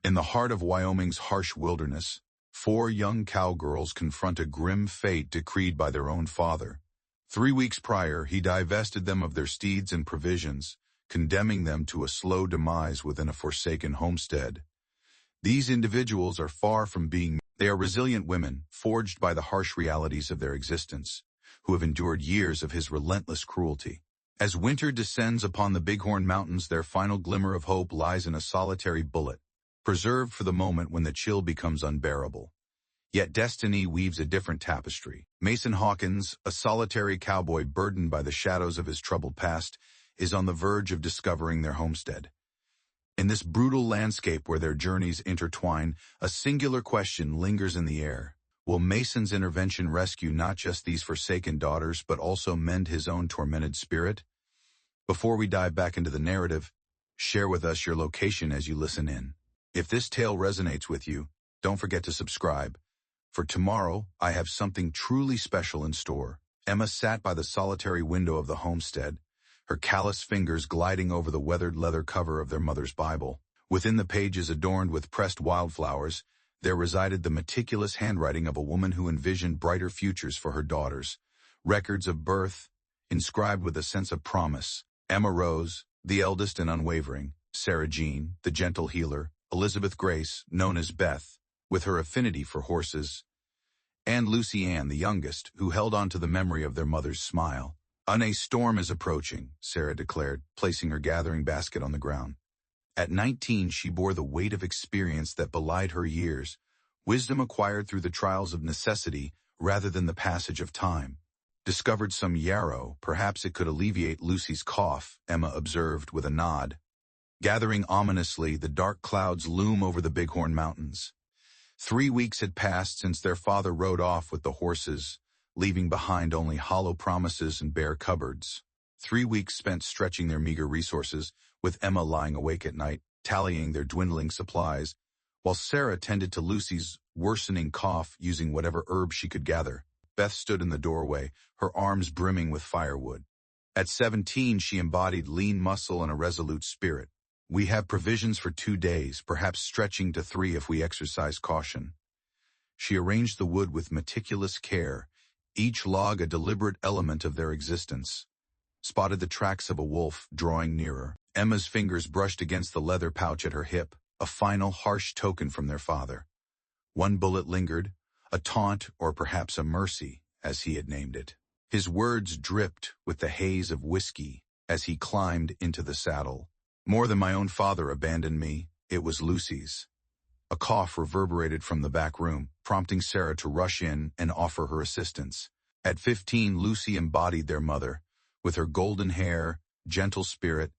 In the heart of Wyoming's harsh wilderness, 4 young cowgirls confront a grim fate decreed by their own father. 3 weeks prior, he divested them of their steeds and provisions, condemning them to a slow demise within a forsaken homestead. These individuals are far from being. They are resilient women, forged by the harsh realities of their existence, who have endured years of his relentless cruelty. As winter descends upon the Bighorn Mountains, their final glimmer of hope lies in a solitary bullet, preserved for the moment when the chill becomes unbearable. Yet destiny weaves a different tapestry. Mason Hawkins, a solitary cowboy burdened by the shadows of his troubled past, is on the verge of discovering their homestead. In this brutal landscape where their journeys intertwine, a singular question lingers in the air. Will Mason's intervention rescue not just these forsaken daughters, but also mend his own tormented spirit? Before we dive back into the narrative, share with us your location as you listen in. If this tale resonates with you, don't forget to subscribe. For tomorrow, I have something truly special in store. Emma sat by the solitary window of the homestead, her callous fingers gliding over the weathered leather cover of their mother's Bible. Within the pages adorned with pressed wildflowers, there resided the meticulous handwriting of a woman who envisioned brighter futures for her daughters. Records of birth, inscribed with a sense of promise. Emma Rose, the eldest and unwavering; Sarah Jean, the gentle healer; Elizabeth Grace, known as Beth, with her affinity for horses; and Lucy Ann, the youngest, who held on to the memory of their mother's smile. "A storm is approaching," Sarah declared, placing her gathering basket on the ground. At 19, she bore the weight of experience that belied her years, wisdom acquired through the trials of necessity rather than the passage of time. "Discovered some yarrow, perhaps it could alleviate Lucy's cough," Emma observed with a nod. Gathering ominously, the dark clouds loom over the Bighorn Mountains. 3 weeks had passed since their father rode off with the horses, leaving behind only hollow promises and bare cupboards. 3 weeks spent stretching their meager resources, with Emma lying awake at night, tallying their dwindling supplies, while Sarah tended to Lucy's worsening cough using whatever herbs she could gather. Beth stood in the doorway, her arms brimming with firewood. At 17, she embodied lean muscle and a resolute spirit. "We have provisions for 2 days, perhaps stretching to 3 if we exercise caution." She arranged the wood with meticulous care, each log a deliberate element of their existence. Spotted the tracks of a wolf, drawing nearer. Emma's fingers brushed against the leather pouch at her hip, a final harsh token from their father. One bullet lingered, a taunt or perhaps a mercy, as he had named it. His words dripped with the haze of whiskey as he climbed into the saddle. "More than my own father abandoned me, it was Lucy's." A cough reverberated from the back room, prompting Sarah to rush in and offer her assistance. At 15, Lucy embodied their mother, with her golden hair, gentle spirit,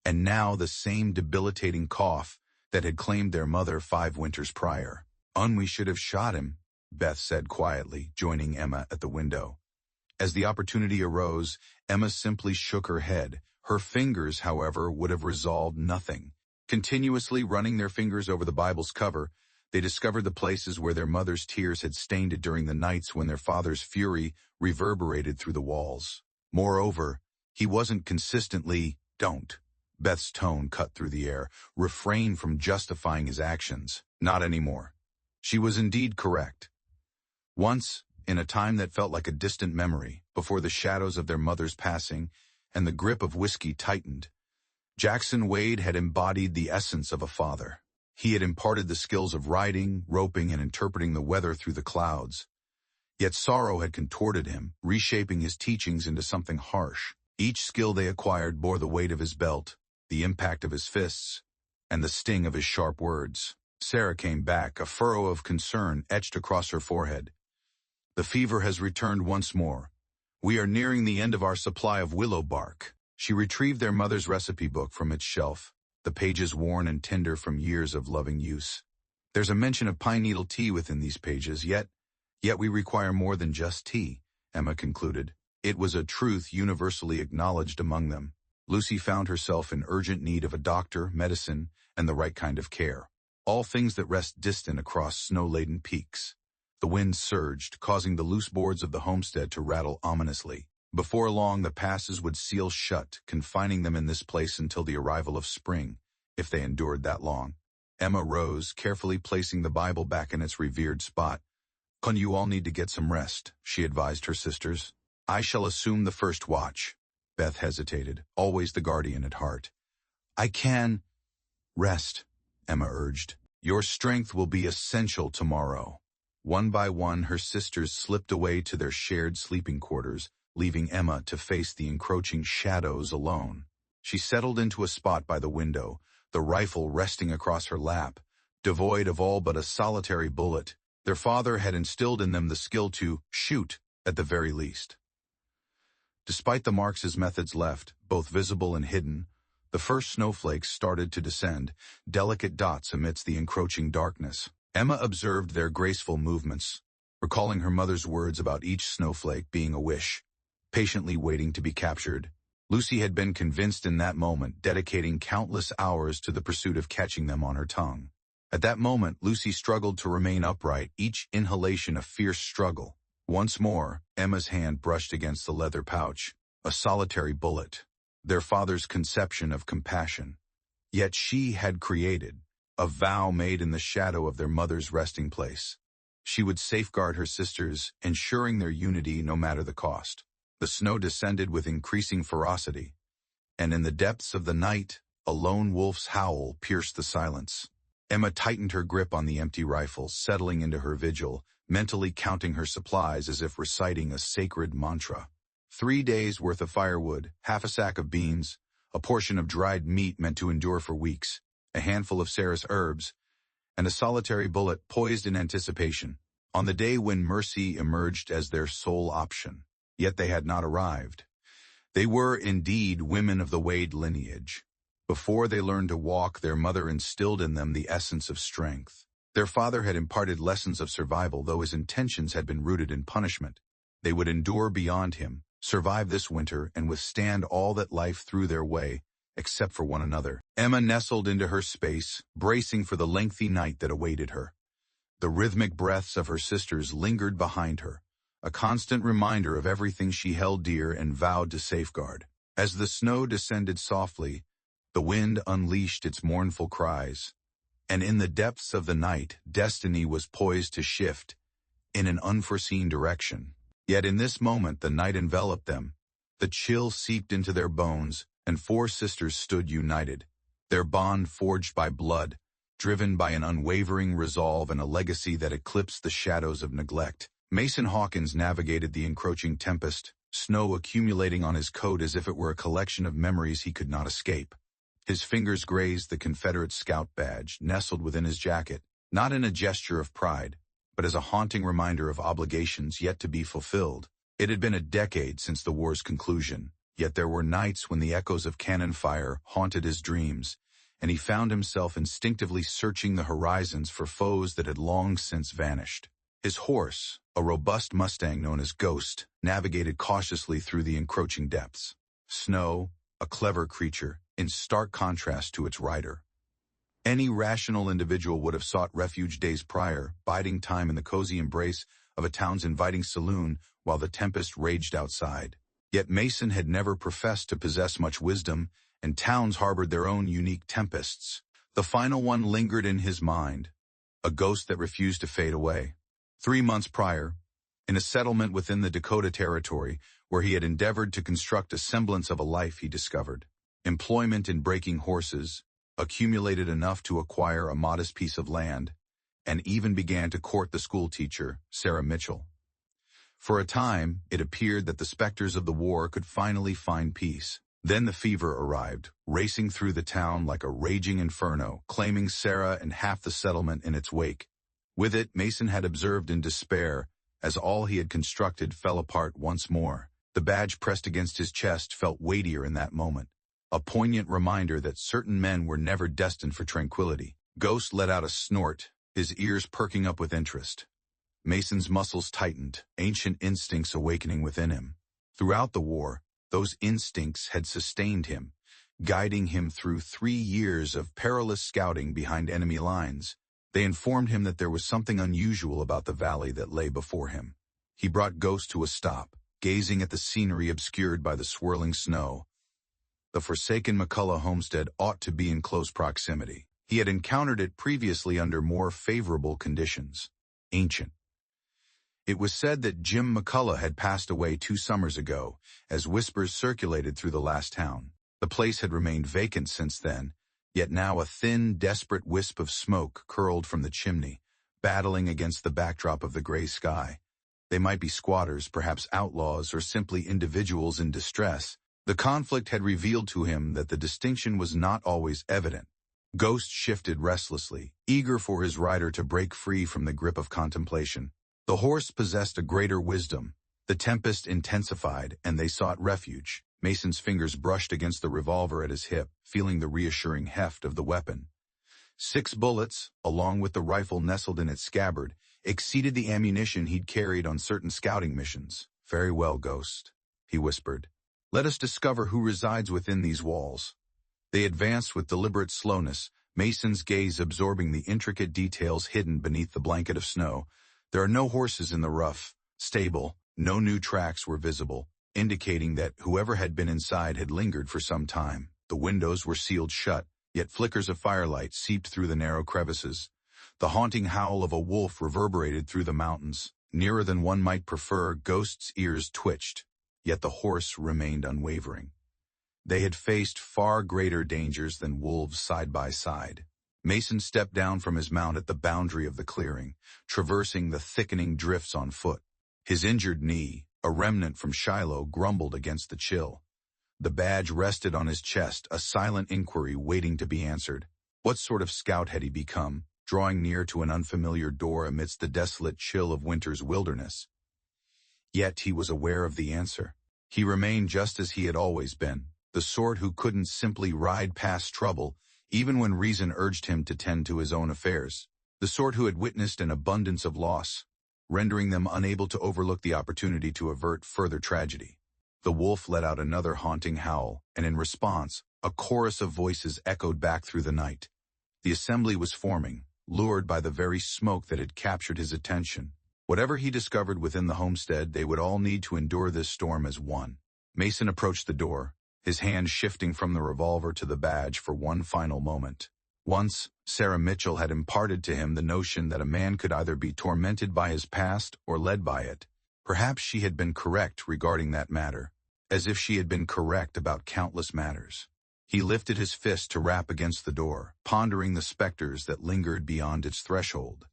and now the same debilitating cough that had claimed their mother 5 winters prior. "We should have shot him," Beth said quietly, joining Emma at the window. As the opportunity arose, Emma simply shook her head. Her fingers, however, would have resolved nothing. Continuously running their fingers over the Bible's cover, they discovered the places where their mother's tears had stained it during the nights when their father's fury reverberated through the walls. Moreover, he wasn't consistently, "Don't." Beth's tone cut through the air. "Refrain from justifying his actions. Not anymore." She was indeed correct. Once, in a time that felt like a distant memory, before the shadows of their mother's passing and the grip of whiskey tightened, Jackson Wade had embodied the essence of a father. He had imparted the skills of riding, roping, and interpreting the weather through the clouds. Yet sorrow had contorted him, reshaping his teachings into something harsh. Each skill they acquired bore the weight of his belt, the impact of his fists, and the sting of his sharp words. Sarah came back, a furrow of concern etched across her forehead. "The fever has returned once more. We are nearing the end of our supply of willow bark." She retrieved their mother's recipe book from its shelf, the pages worn and tender from years of loving use. "There's a mention of pine needle tea within these pages, yet we require more than just tea," Emma concluded. It was a truth universally acknowledged among them. Lucy found herself in urgent need of a doctor, medicine, and the right kind of care. All things that rest distant across snow-laden peaks. The wind surged, causing the loose boards of the homestead to rattle ominously. Before long, the passes would seal shut, confining them in this place until the arrival of spring, if they endured that long. Emma rose, carefully placing the Bible back in its revered spot. "Con, you all need to get some rest," she advised her sisters. "I shall assume the first watch." Beth hesitated, always the guardian at heart. "I can rest," Emma urged. "Your strength will be essential tomorrow." One by one, her sisters slipped away to their shared sleeping quarters, leaving Emma to face the encroaching shadows alone. She settled into a spot by the window, the rifle resting across her lap, devoid of all but a solitary bullet. Their father had instilled in them the skill to shoot, at the very least. Despite the marks his methods left, both visible and hidden, the first snowflakes started to descend, delicate dots amidst the encroaching darkness. Emma observed their graceful movements, recalling her mother's words about each snowflake being a wish, patiently waiting to be captured. Lucy had been convinced in that moment, dedicating countless hours to the pursuit of catching them on her tongue. At that moment, Lucy struggled to remain upright, each inhalation a fierce struggle. Once more, Emma's hand brushed against the leather pouch, a solitary bullet, their father's conception of compassion. Yet she had created a vow made in the shadow of their mother's resting place. She would safeguard her sisters, ensuring their unity no matter the cost. The snow descended with increasing ferocity, and in the depths of the night, a lone wolf's howl pierced the silence. Emma tightened her grip on the empty rifle, settling into her vigil, mentally counting her supplies as if reciting a sacred mantra. 3 days' worth of firewood, half a sack of beans, a portion of dried meat meant to endure for weeks, a handful of Sarah's herbs, and a solitary bullet poised in anticipation, on the day when mercy emerged as their sole option. Yet they had not arrived. They were indeed women of the Wade lineage. Before they learned to walk, their mother instilled in them the essence of strength. Their father had imparted lessons of survival, though his intentions had been rooted in punishment. They would endure beyond him, survive this winter, and withstand all that life threw their way, except for one another. Emma nestled into her space, bracing for the lengthy night that awaited her. The rhythmic breaths of her sisters lingered behind her, a constant reminder of everything she held dear and vowed to safeguard. As the snow descended softly, the wind unleashed its mournful cries, and in the depths of the night, destiny was poised to shift in an unforeseen direction. Yet in this moment, the night enveloped them. The chill seeped into their bones, and 4 sisters stood united, their bond forged by blood, driven by an unwavering resolve and a legacy that eclipsed the shadows of neglect. Mason Hawkins navigated the encroaching tempest, snow accumulating on his coat as if it were a collection of memories he could not escape. His fingers grazed the Confederate scout badge nestled within his jacket, not in a gesture of pride, but as a haunting reminder of obligations yet to be fulfilled. It had been a decade since the war's conclusion, yet there were nights when the echoes of cannon fire haunted his dreams, and he found himself instinctively searching the horizons for foes that had long since vanished. His horse, a robust Mustang known as Ghost, navigated cautiously through the encroaching depths. Snow, a clever creature, in stark contrast to its rider. Any rational individual would have sought refuge days prior, biding time in the cozy embrace of a town's inviting saloon while the tempest raged outside. Yet Mason had never professed to possess much wisdom, and towns harbored their own unique tempests. The final one lingered in his mind, a ghost that refused to fade away. 3 months prior, in a settlement within the Dakota Territory, where he had endeavored to construct a semblance of a life, he discovered employment in breaking horses, accumulated enough to acquire a modest piece of land, and even began to court the schoolteacher, Sarah Mitchell. For a time, it appeared that the specters of the war could finally find peace. Then the fever arrived, racing through the town like a raging inferno, claiming Sarah and half the settlement in its wake. With it, Mason had observed in despair, as all he had constructed fell apart once more. The badge pressed against his chest felt weightier in that moment, a poignant reminder that certain men were never destined for tranquility. Ghost let out a snort, his ears perking up with interest. Mason's muscles tightened, ancient instincts awakening within him. Throughout the war, those instincts had sustained him, guiding him through 3 years of perilous scouting behind enemy lines. They informed him that there was something unusual about the valley that lay before him. He brought Ghost to a stop, gazing at the scenery obscured by the swirling snow. The forsaken McCullough homestead ought to be in close proximity. He had encountered it previously under more favorable conditions. Ancient. It was said that Jim McCullough had passed away 2 summers ago, as whispers circulated through the last town. The place had remained vacant since then, yet now a thin, desperate wisp of smoke curled from the chimney, battling against the backdrop of the gray sky. They might be squatters, perhaps outlaws, or simply individuals in distress. The conflict had revealed to him that the distinction was not always evident. Ghost shifted restlessly, eager for his rider to break free from the grip of contemplation. The horse possessed a greater wisdom. The tempest intensified, and they sought refuge. Mason's fingers brushed against the revolver at his hip, feeling the reassuring heft of the weapon. 6 bullets, along with the rifle nestled in its scabbard, exceeded the ammunition he'd carried on certain scouting missions. "Very well, Ghost," he whispered. "Let us discover who resides within these walls." They advanced with deliberate slowness, Mason's gaze absorbing the intricate details hidden beneath the blanket of snow. There are no horses in the rough stable, no new tracks were visible, indicating that whoever had been inside had lingered for some time. The windows were sealed shut, yet flickers of firelight seeped through the narrow crevices. The haunting howl of a wolf reverberated through the mountains. Nearer than one might prefer, Ghost's ears twitched, yet the horse remained unwavering. They had faced far greater dangers than wolves side by side. Mason stepped down from his mount at the boundary of the clearing, traversing the thickening drifts on foot. His injured knee, a remnant from Shiloh, grumbled against the chill. The badge rested on his chest, a silent inquiry waiting to be answered. What sort of scout had he become, drawing near to an unfamiliar door amidst the desolate chill of winter's wilderness? Yet he was aware of the answer. He remained just as he had always been, the sort who couldn't simply ride past trouble, even when reason urged him to tend to his own affairs. The sort who had witnessed an abundance of loss, rendering them unable to overlook the opportunity to avert further tragedy. The wolf let out another haunting howl, and in response, a chorus of voices echoed back through the night. The assembly was forming, lured by the very smoke that had captured his attention. Whatever he discovered within the homestead, they would all need to endure this storm as one. Mason approached the door, his hand shifting from the revolver to the badge for one final moment. Once, Sarah Mitchell had imparted to him the notion that a man could either be tormented by his past or led by it. Perhaps she had been correct regarding that matter, as if she had been correct about countless matters. He lifted his fist to rap against the door, pondering the specters that lingered beyond its threshold.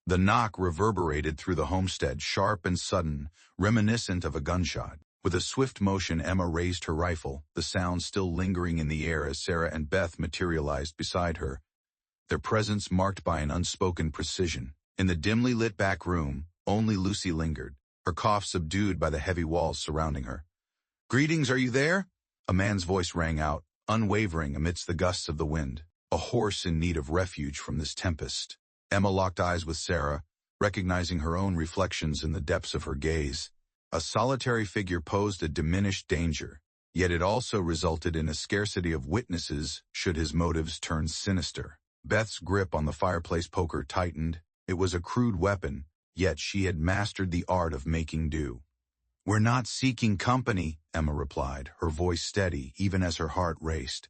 The knock reverberated through the homestead, sharp and sudden, reminiscent of a gunshot. With a swift motion, Emma raised her rifle, the sound still lingering in the air as Sarah and Beth materialized beside her, their presence marked by an unspoken precision. In the dimly lit back room, only Lucy lingered, her cough subdued by the heavy walls surrounding her. "Greetings, are you there?" A man's voice rang out, unwavering amidst the gusts of the wind. A horse in need of refuge from this tempest. Emma locked eyes with Sarah, recognizing her own reflections in the depths of her gaze. A solitary figure posed a diminished danger, yet it also resulted in a scarcity of witnesses should his motives turn sinister. Beth's grip on the fireplace poker tightened. It was a crude weapon, yet she had mastered the art of making do. "We're not seeking company," Emma replied, her voice steady even as her heart raced.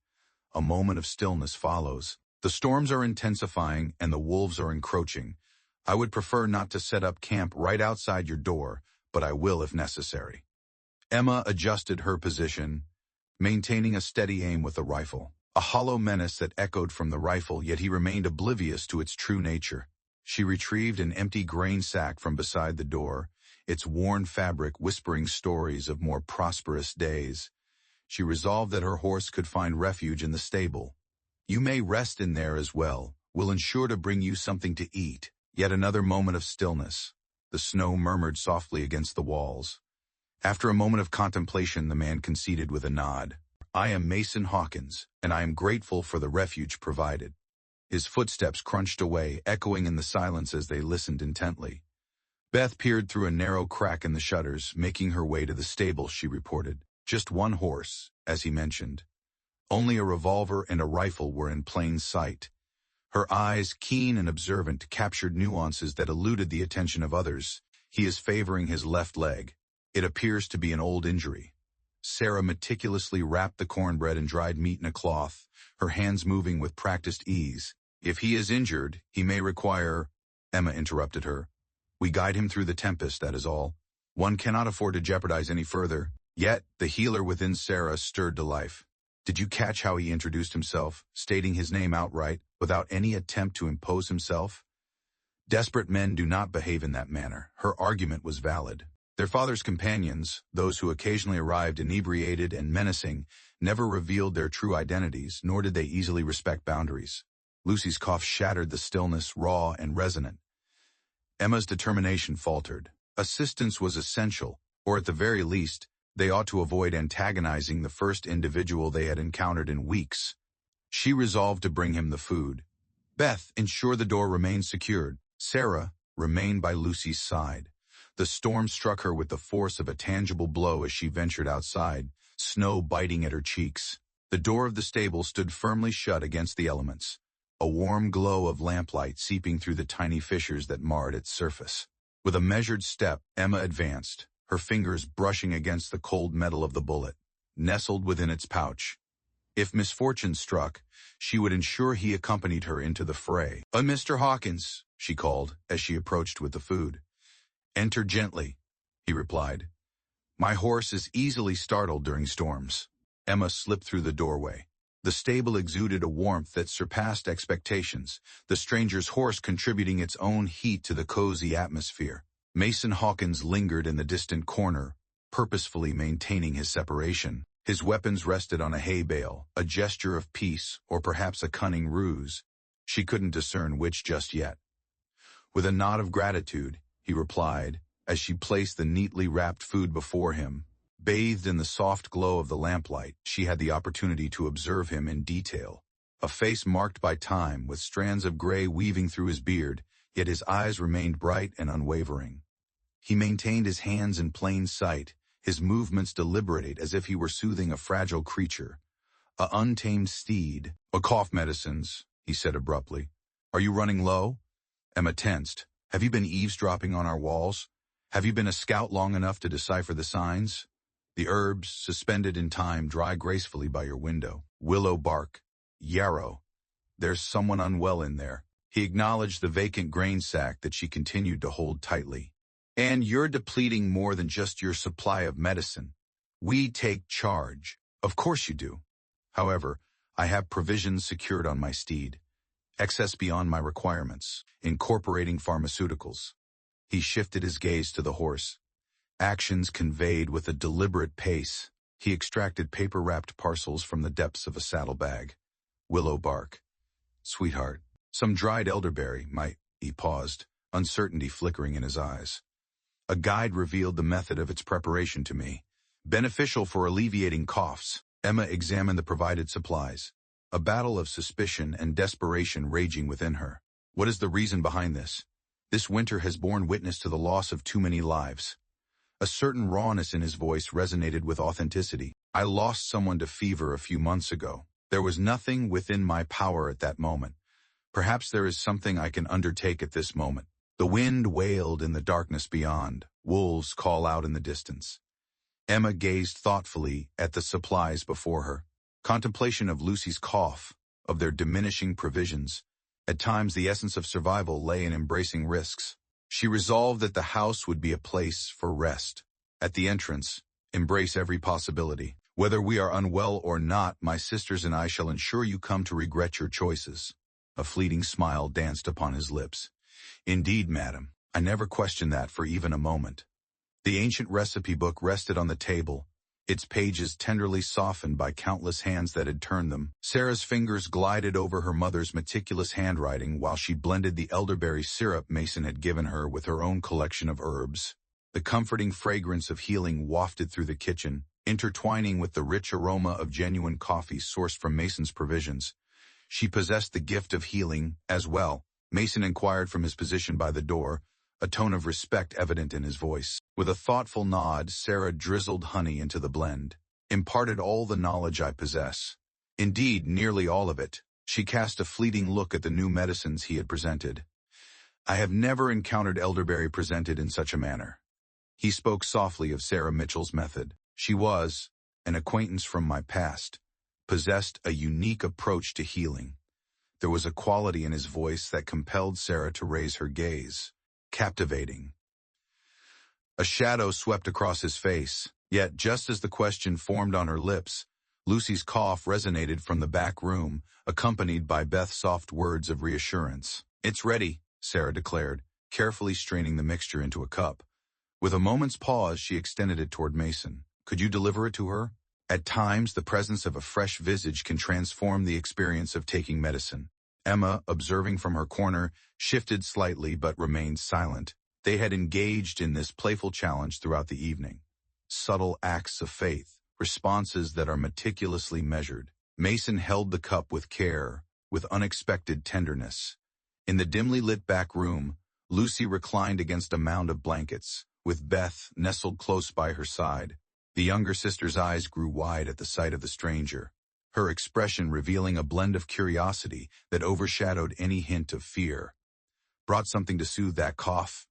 A moment of stillness follows. "The storms are intensifying and the wolves are encroaching. I would prefer not to set up camp right outside your door, but I will if necessary." Emma adjusted her position, maintaining a steady aim with the rifle. A hollow menace that echoed from the rifle, yet he remained oblivious to its true nature. She retrieved an empty grain sack from beside the door, its worn fabric whispering stories of more prosperous days. She resolved that her horse could find refuge in the stable. "You may rest in there as well. We'll ensure to bring you something to eat." Yet another moment of stillness. The snow murmured softly against the walls. After a moment of contemplation, the man conceded with a nod. "I am Mason Hawkins, and I am grateful for the refuge provided." His footsteps crunched away, echoing in the silence as they listened intently. Beth peered through a narrow crack in the shutters, making her way to the stable, she reported. Just one horse, as he mentioned. Only a revolver and a rifle were in plain sight. Her eyes, keen and observant, captured nuances that eluded the attention of others. "He is favoring his left leg. It appears to be an old injury." Sarah meticulously wrapped the cornbread and dried meat in a cloth, her hands moving with practiced ease. "If he is injured, he may require—" Emma interrupted her. "We guide him through the tempest, that is all. One cannot afford to jeopardize any further." Yet, the healer within Sarah stirred to life. Did you catch how he introduced himself, stating his name outright, without any attempt to impose himself? Desperate men do not behave in that manner. Her argument was valid. Their father's companions, those who occasionally arrived inebriated and menacing, never revealed their true identities, nor did they easily respect boundaries. Lucy's cough shattered the stillness, raw and resonant. Emma's determination faltered. Assistance was essential, or at the very least, they ought to avoid antagonizing the first individual they had encountered in weeks. She resolved to bring him the food. Beth, ensure the door remained secured. Sarah remained by Lucy's side. The storm struck her with the force of a tangible blow as she ventured outside, snow biting at her cheeks. The door of the stable stood firmly shut against the elements, a warm glow of lamplight seeping through the tiny fissures that marred its surface. With a measured step, Emma advanced, her fingers brushing against the cold metal of the bullet, nestled within its pouch. If misfortune struck, she would ensure he accompanied her into the fray. Mr. Hawkins," she called as she approached with the food. "Enter gently," he replied. "My horse is easily startled during storms." Emma slipped through the doorway. The stable exuded a warmth that surpassed expectations, the stranger's horse contributing its own heat to the cozy atmosphere. Mason Hawkins lingered in the distant corner, purposefully maintaining his separation. His weapons rested on a hay bale, a gesture of peace, or perhaps a cunning ruse. She couldn't discern which just yet. With a nod of gratitude, he replied, as she placed the neatly wrapped food before him. Bathed in the soft glow of the lamplight, she had the opportunity to observe him in detail. A face marked by time, with strands of gray weaving through his beard, yet his eyes remained bright and unwavering. He maintained his hands in plain sight, his movements deliberate as if he were soothing a fragile creature. "A untamed steed." "A cough medicines," he said abruptly. "Are you running low?" Emma tensed. "Have you been eavesdropping on our walls? Have you been a scout long enough to decipher the signs? The herbs, suspended in time, dry gracefully by your window. Willow bark. Yarrow. There's someone unwell in there." He acknowledged the vacant grain sack that she continued to hold tightly. "And you're depleting more than just your supply of medicine. We take charge." "Of course you do. However, I have provisions secured on my steed. Excess beyond my requirements, incorporating pharmaceuticals." He shifted his gaze to the horse. Actions conveyed with a deliberate pace. He extracted paper-wrapped parcels from the depths of a saddlebag. Willow bark. "Sweetheart, some dried elderberry might—" He paused, uncertainty flickering in his eyes. "A guide revealed the method of its preparation to me. Beneficial for alleviating coughs." Emma examined the provided supplies. A battle of suspicion and desperation raging within her. "What is the reason behind this? This winter has borne witness to the loss of too many lives." A certain rawness in his voice resonated with authenticity. "I lost someone to fever a few months ago. There was nothing within my power at that moment. Perhaps there is something I can undertake at this moment." The wind wailed in the darkness beyond. Wolves call out in the distance. Emma gazed thoughtfully at the supplies before her. Contemplation of Lucy's cough, of their diminishing provisions. At times the essence of survival lay in embracing risks. She resolved that the house would be a place for rest. At the entrance, embrace every possibility. "Whether we are unwell or not, my sisters and I shall ensure you come to regret your choices." A fleeting smile danced upon his lips. "Indeed, madam, I never questioned that for even a moment." The ancient recipe book rested on the table, its pages tenderly softened by countless hands that had turned them. Sarah's fingers glided over her mother's meticulous handwriting while she blended the elderberry syrup Mason had given her with her own collection of herbs. The comforting fragrance of healing wafted through the kitchen, intertwining with the rich aroma of genuine coffee sourced from Mason's provisions. She possessed the gift of healing as well. Mason inquired from his position by the door, a tone of respect evident in his voice. With a thoughtful nod, Sarah drizzled honey into the blend. "Imparted all the knowledge I possess. Indeed, nearly all of it." She cast a fleeting look at the new medicines he had presented. "I have never encountered elderberry presented in such a manner." He spoke softly of Sarah Mitchell's method. She was, an acquaintance from my past, possessed a unique approach to healing. There was a quality in his voice that compelled Sarah to raise her gaze. Captivating. A shadow swept across his face, yet just as the question formed on her lips, Lucy's cough resonated from the back room, accompanied by Beth's soft words of reassurance. "It's ready," Sarah declared, carefully straining the mixture into a cup. With a moment's pause, she extended it toward Mason. "Could you deliver it to her?" At times, the presence of a fresh visage can transform the experience of taking medicine. Emma, observing from her corner, shifted slightly but remained silent. They had engaged in this playful challenge throughout the evening. Subtle acts of faith, responses that are meticulously measured. Mason held the cup with care, with unexpected tenderness. In the dimly lit back room, Lucy reclined against a mound of blankets, with Beth nestled close by her side. The younger sister's eyes grew wide at the sight of the stranger, her expression revealing a blend of curiosity that overshadowed any hint of fear. "Brought something to soothe that cough,"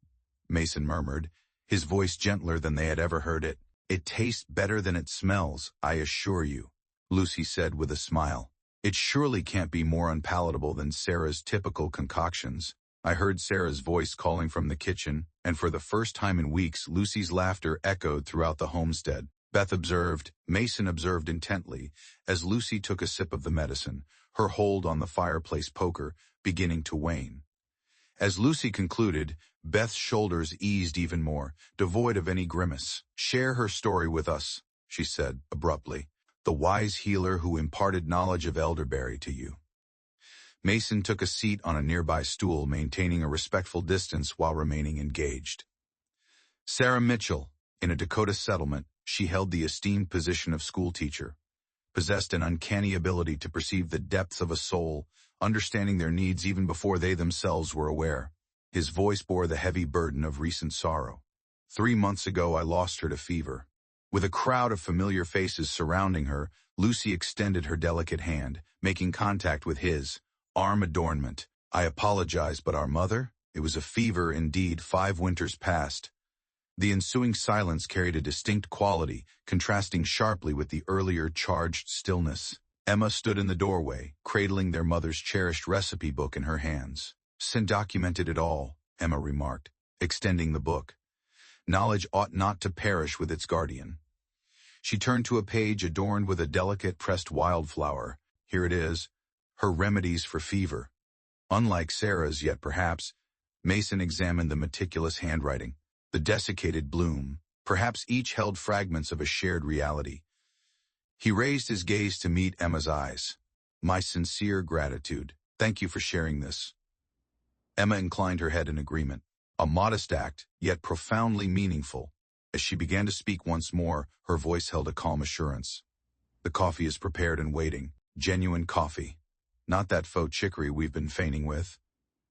Mason murmured, his voice gentler than they had ever heard it. "It tastes better than it smells, I assure you," Lucy said with a smile. "It surely can't be more unpalatable than Sarah's typical concoctions." I heard Sarah's voice calling from the kitchen, and for the first time in weeks, Lucy's laughter echoed throughout the homestead. Beth observed, Mason observed intently, as Lucy took a sip of the medicine, her hold on the fireplace poker beginning to wane. As Lucy concluded, Beth's shoulders eased even more, devoid of any grimace. "Share her story with us," she said abruptly, "the wise healer who imparted knowledge of elderberry to you." Mason took a seat on a nearby stool, maintaining a respectful distance while remaining engaged. Sarah Mitchell, in a Dakota settlement, she held the esteemed position of schoolteacher, possessed an uncanny ability to perceive the depths of a soul, understanding their needs even before they themselves were aware. His voice bore the heavy burden of recent sorrow. 3 months ago, I lost her to fever. With a crowd of familiar faces surrounding her, Lucy extended her delicate hand, making contact with his. Arm adornment. "I apologize, but our mother? It was a fever indeed, 5 winters past." The ensuing silence carried a distinct quality, contrasting sharply with the earlier charged stillness. Emma stood in the doorway, cradling their mother's cherished recipe book in her hands. "Sin documented it all," Emma remarked, extending the book. "Knowledge ought not to perish with its guardian." She turned to a page adorned with a delicate pressed wildflower. Here it is. Her remedies for fever. Unlike Sarah's, yet perhaps, Mason examined the meticulous handwriting, the desiccated bloom. Perhaps each held fragments of a shared reality. He raised his gaze to meet Emma's eyes. "My sincere gratitude. Thank you for sharing this." Emma inclined her head in agreement. A modest act, yet profoundly meaningful. As she began to speak once more, her voice held a calm assurance. "The coffee is prepared and waiting. Genuine coffee. Not that faux chicory we've been feigning with."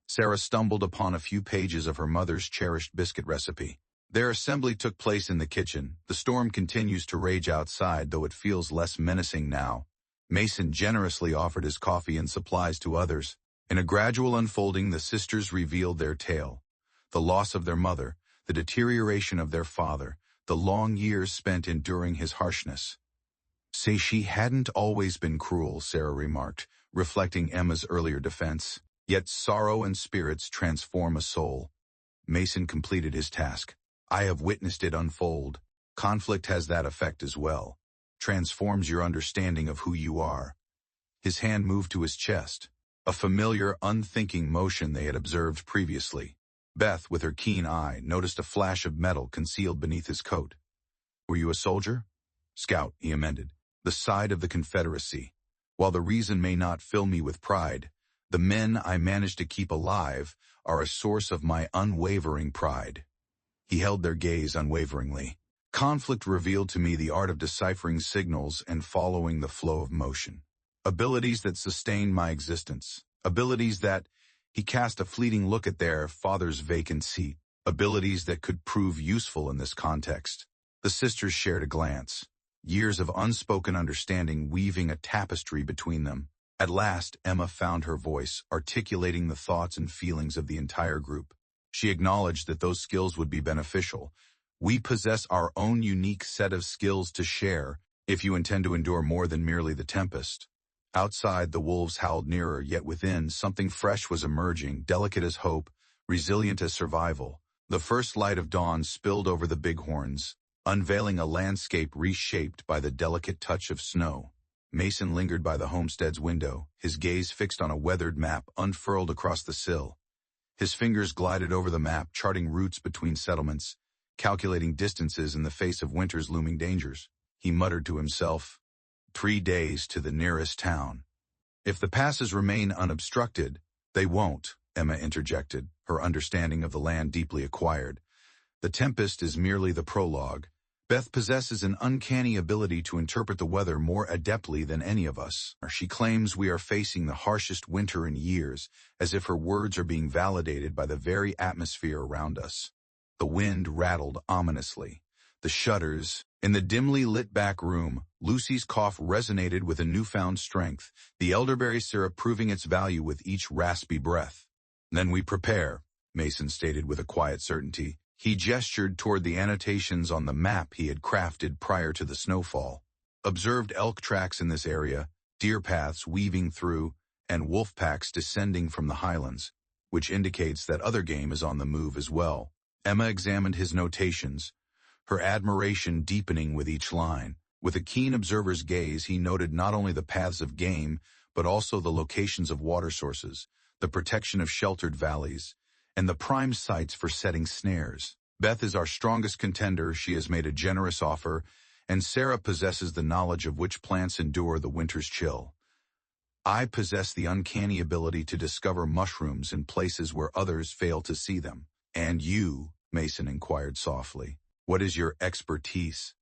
Sarah stumbled upon a few pages of her mother's cherished biscuit recipe. Their assembly took place in the kitchen. The storm continues to rage outside, though it feels less menacing now. Mason generously offered his coffee and supplies to others. In a gradual unfolding, the sisters revealed their tale. The loss of their mother, the deterioration of their father, the long years spent enduring his harshness. "Say she hadn't always been cruel," Sarah remarked, reflecting Emma's earlier defense. "Yet sorrow and spirits transform a soul." Mason completed his task. "I have witnessed it unfold. Conflict has that effect as well. Transforms your understanding of who you are." His hand moved to his chest, a familiar, unthinking motion they had observed previously. Beth, with her keen eye, noticed a flash of metal concealed beneath his coat. "Were you a soldier?" "Scout," he amended. "The side of the Confederacy. While the reason may not fill me with pride, the men I managed to keep alive are a source of my unwavering pride." He held their gaze unwaveringly. "Conflict revealed to me the art of deciphering signals and following the flow of motion. Abilities that sustained my existence. Abilities that," he cast a fleeting look at their father's vacant seat, "abilities that could prove useful in this context." The sisters shared a glance. Years of unspoken understanding weaving a tapestry between them. At last, Emma found her voice, articulating the thoughts and feelings of the entire group. She acknowledged that those skills would be beneficial. "We possess our own unique set of skills to share," if you intend to endure more than merely the tempest. Outside, the wolves howled nearer, yet within, something fresh was emerging, delicate as hope, resilient as survival. The first light of dawn spilled over the bighorns, unveiling a landscape reshaped by the delicate touch of snow. Mason lingered by the homestead's window, his gaze fixed on a weathered map unfurled across the sill. His fingers glided over the map, charting routes between settlements, calculating distances in the face of winter's looming dangers. He muttered to himself, 3 days to the nearest town. If the passes remain unobstructed, they won't, Emma interjected, her understanding of the land deeply acquired. The tempest is merely the prologue. Beth possesses an uncanny ability to interpret the weather more adeptly than any of us. She claims we are facing the harshest winter in years, as if her words are being validated by the very atmosphere around us. The wind rattled ominously. The shutters. In the dimly lit back room, Lucy's cough resonated with a newfound strength, the elderberry syrup proving its value with each raspy breath. Then we prepare, Mason stated with a quiet certainty. He gestured toward the annotations on the map he had crafted prior to the snowfall. Observed elk tracks in this area, deer paths weaving through, and wolf packs descending from the highlands, which indicates that other game is on the move as well. Emma examined his notations, her admiration deepening with each line. With a keen observer's gaze, he noted not only the paths of game, but also the locations of water sources, the protection of sheltered valleys, and the prime sites for setting snares. Beth is our strongest contender. She has made a generous offer, and Sarah possesses the knowledge of which plants endure the winter's chill. I possess the uncanny ability to discover mushrooms in places where others fail to see them. And you, Mason inquired softly, what is your expertise?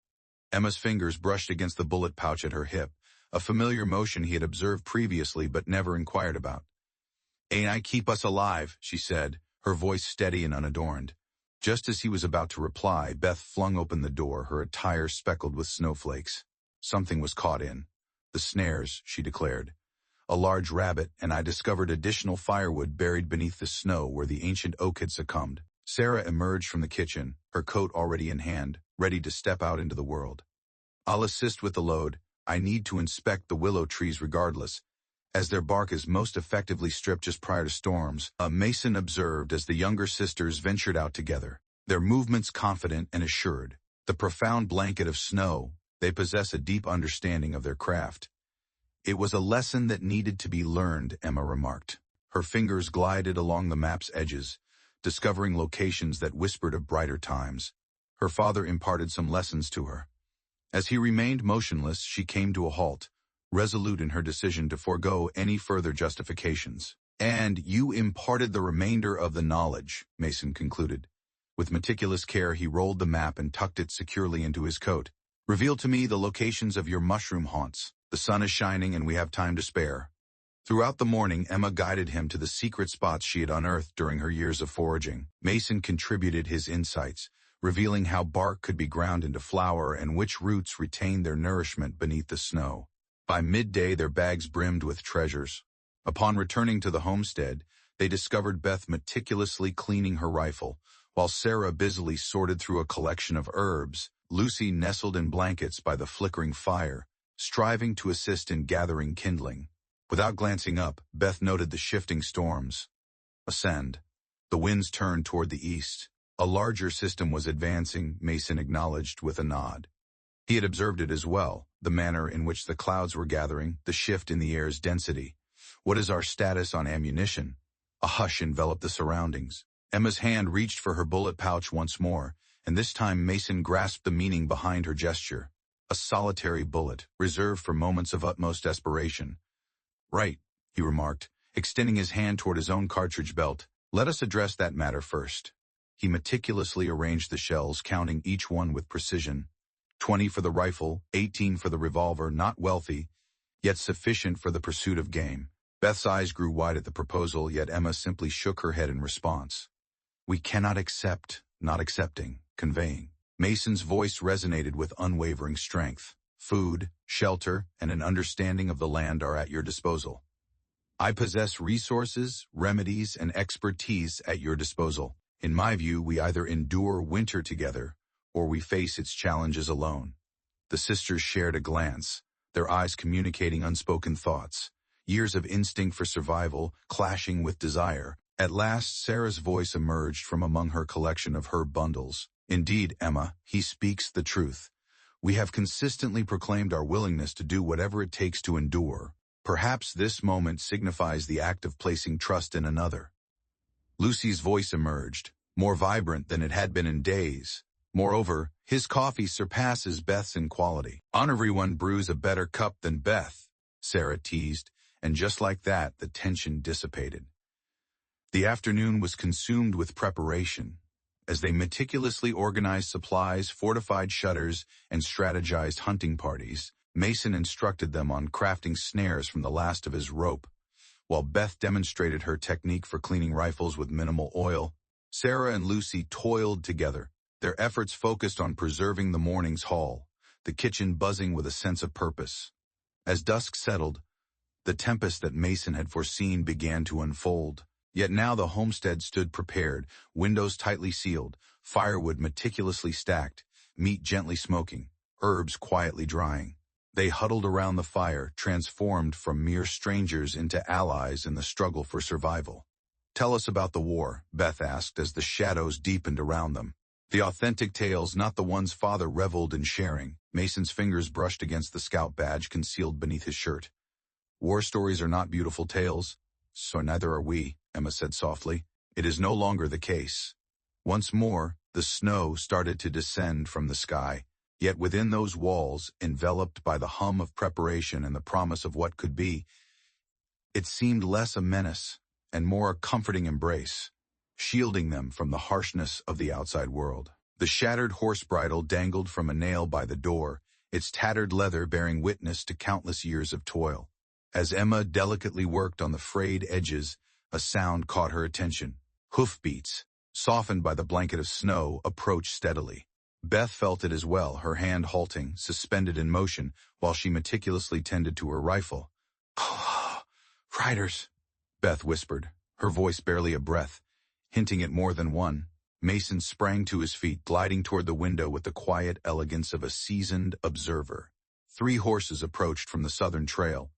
Emma's fingers brushed against the bullet pouch at her hip, a familiar motion he had observed previously but never inquired about. Ain't I keep us alive, she said, her voice steady and unadorned. Just as he was about to reply, Beth flung open the door, her attire speckled with snowflakes. Something was caught in. The snares, she declared. A large rabbit, and I discovered additional firewood buried beneath the snow where the ancient oak had succumbed. Sarah emerged from the kitchen, her coat already in hand, ready to step out into the world. I'll assist with the load. I need to inspect the willow trees regardless, as their bark is most effectively stripped just prior to storms, Mason observed as the younger sisters ventured out together, their movements confident and assured. The profound blanket of snow, they possess a deep understanding of their craft. It was a lesson that needed to be learned, Emma remarked. Her fingers glided along the map's edges, discovering locations that whispered of brighter times. Her father imparted some lessons to her. As he remained motionless, she came to a halt, resolute in her decision to forego any further justifications. And you imparted the remainder of the knowledge, Mason concluded. With meticulous care, he rolled the map and tucked it securely into his coat. Reveal to me the locations of your mushroom haunts. The sun is shining and we have time to spare. Throughout the morning, Emma guided him to the secret spots she had unearthed during her years of foraging. Mason contributed his insights, revealing how bark could be ground into flour and which roots retained their nourishment beneath the snow. By midday, their bags brimmed with treasures. Upon returning to the homestead, they discovered Beth meticulously cleaning her rifle, while Sarah busily sorted through a collection of herbs. Lucy nestled in blankets by the flickering fire, striving to assist in gathering kindling. Without glancing up, Beth noted the shifting storms. Ascend. The winds turned toward the east. A larger system was advancing, Mason acknowledged with a nod. He had observed it as well, the manner in which the clouds were gathering, the shift in the air's density. What is our status on ammunition? A hush enveloped the surroundings. Emma's hand reached for her bullet pouch once more, and this time Mason grasped the meaning behind her gesture. A solitary bullet, reserved for moments of utmost desperation. Right, he remarked, extending his hand toward his own cartridge belt. Let us address that matter first. He meticulously arranged the shells, counting each one with precision. 20 for the rifle, 18 for the revolver, not wealthy, yet sufficient for the pursuit of game. Beth's eyes grew wide at the proposal, yet Emma simply shook her head in response. We cannot accept, not accepting, conveying. Mason's voice resonated with unwavering strength. Food, shelter, and an understanding of the land are at your disposal. I possess resources, remedies, and expertise at your disposal. In my view, we either endure winter together, or we face its challenges alone. The sisters shared a glance, their eyes communicating unspoken thoughts. Years of instinct for survival clashing with desire. At last, Sarah's voice emerged from among her collection of herb bundles. Indeed, Emma, he speaks the truth. We have consistently proclaimed our willingness to do whatever it takes to endure. Perhaps this moment signifies the act of placing trust in another. Lucy's voice emerged, more vibrant than it had been in days. Moreover, his coffee surpasses Beth's in quality. Everyone brews a better cup than Beth, Sarah teased, and just like that, the tension dissipated. The afternoon was consumed with preparation. As they meticulously organized supplies, fortified shutters, and strategized hunting parties, Mason instructed them on crafting snares from the last of his rope. While Beth demonstrated her technique for cleaning rifles with minimal oil, Sarah and Lucy toiled together, their efforts focused on preserving the morning's haul, the kitchen buzzing with a sense of purpose. As dusk settled, the tempest that Mason had foreseen began to unfold. Yet now the homestead stood prepared, windows tightly sealed, firewood meticulously stacked, meat gently smoking, herbs quietly drying. They huddled around the fire, transformed from mere strangers into allies in the struggle for survival. "Tell us about the war," Beth asked as the shadows deepened around them. The authentic tales, not the ones Father reveled in sharing. Mason's fingers brushed against the scout badge concealed beneath his shirt. "War stories are not beautiful tales, so neither are we," Emma said softly. "It is no longer the case." Once more, the snow started to descend from the sky. Yet within those walls, enveloped by the hum of preparation and the promise of what could be, it seemed less a menace and more a comforting embrace, shielding them from the harshness of the outside world. The shattered horse bridle dangled from a nail by the door, its tattered leather bearing witness to countless years of toil. As Emma delicately worked on the frayed edges, a sound caught her attention. Hoofbeats, softened by the blanket of snow, approached steadily. Beth felt it as well, her hand halting, suspended in motion, while she meticulously tended to her rifle. "Riders," Beth whispered, her voice barely a breath, hinting at more than one. Mason sprang to his feet, gliding toward the window with the quiet elegance of a seasoned observer. 3 horses approached from the southern trail.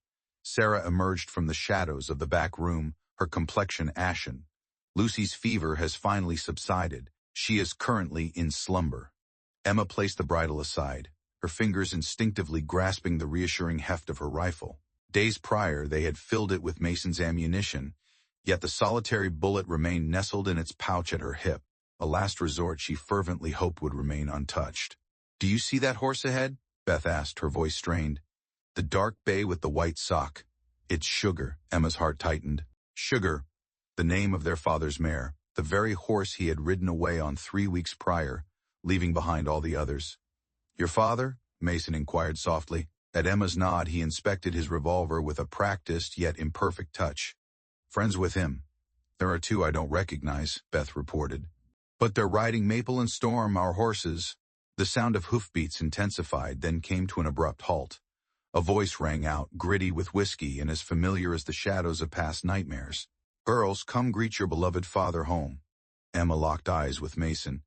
Sarah emerged from the shadows of the back room, her complexion ashen. Lucy's fever has finally subsided. She is currently in slumber. Emma placed the bridle aside, her fingers instinctively grasping the reassuring heft of her rifle. Days prior, they had filled it with Mason's ammunition, yet the solitary bullet remained nestled in its pouch at her hip, a last resort she fervently hoped would remain untouched. "Do you see that horse ahead?" Beth asked, her voice strained. "The dark bay with the white sock. It's Sugar." Emma's heart tightened. Sugar, the name of their father's mare, the very horse he had ridden away on 3 weeks prior, leaving behind all the others. "Your father?" Mason inquired softly. At Emma's nod, he inspected his revolver with a practiced yet imperfect touch. "Friends with him. There are 2 I don't recognize," Beth reported. "But they're riding Maple and Storm, our horses." The sound of hoofbeats intensified, then came to an abrupt halt. A voice rang out, gritty with whiskey and as familiar as the shadows of past nightmares. "Girls, come greet your beloved father home." Emma locked eyes with Mason.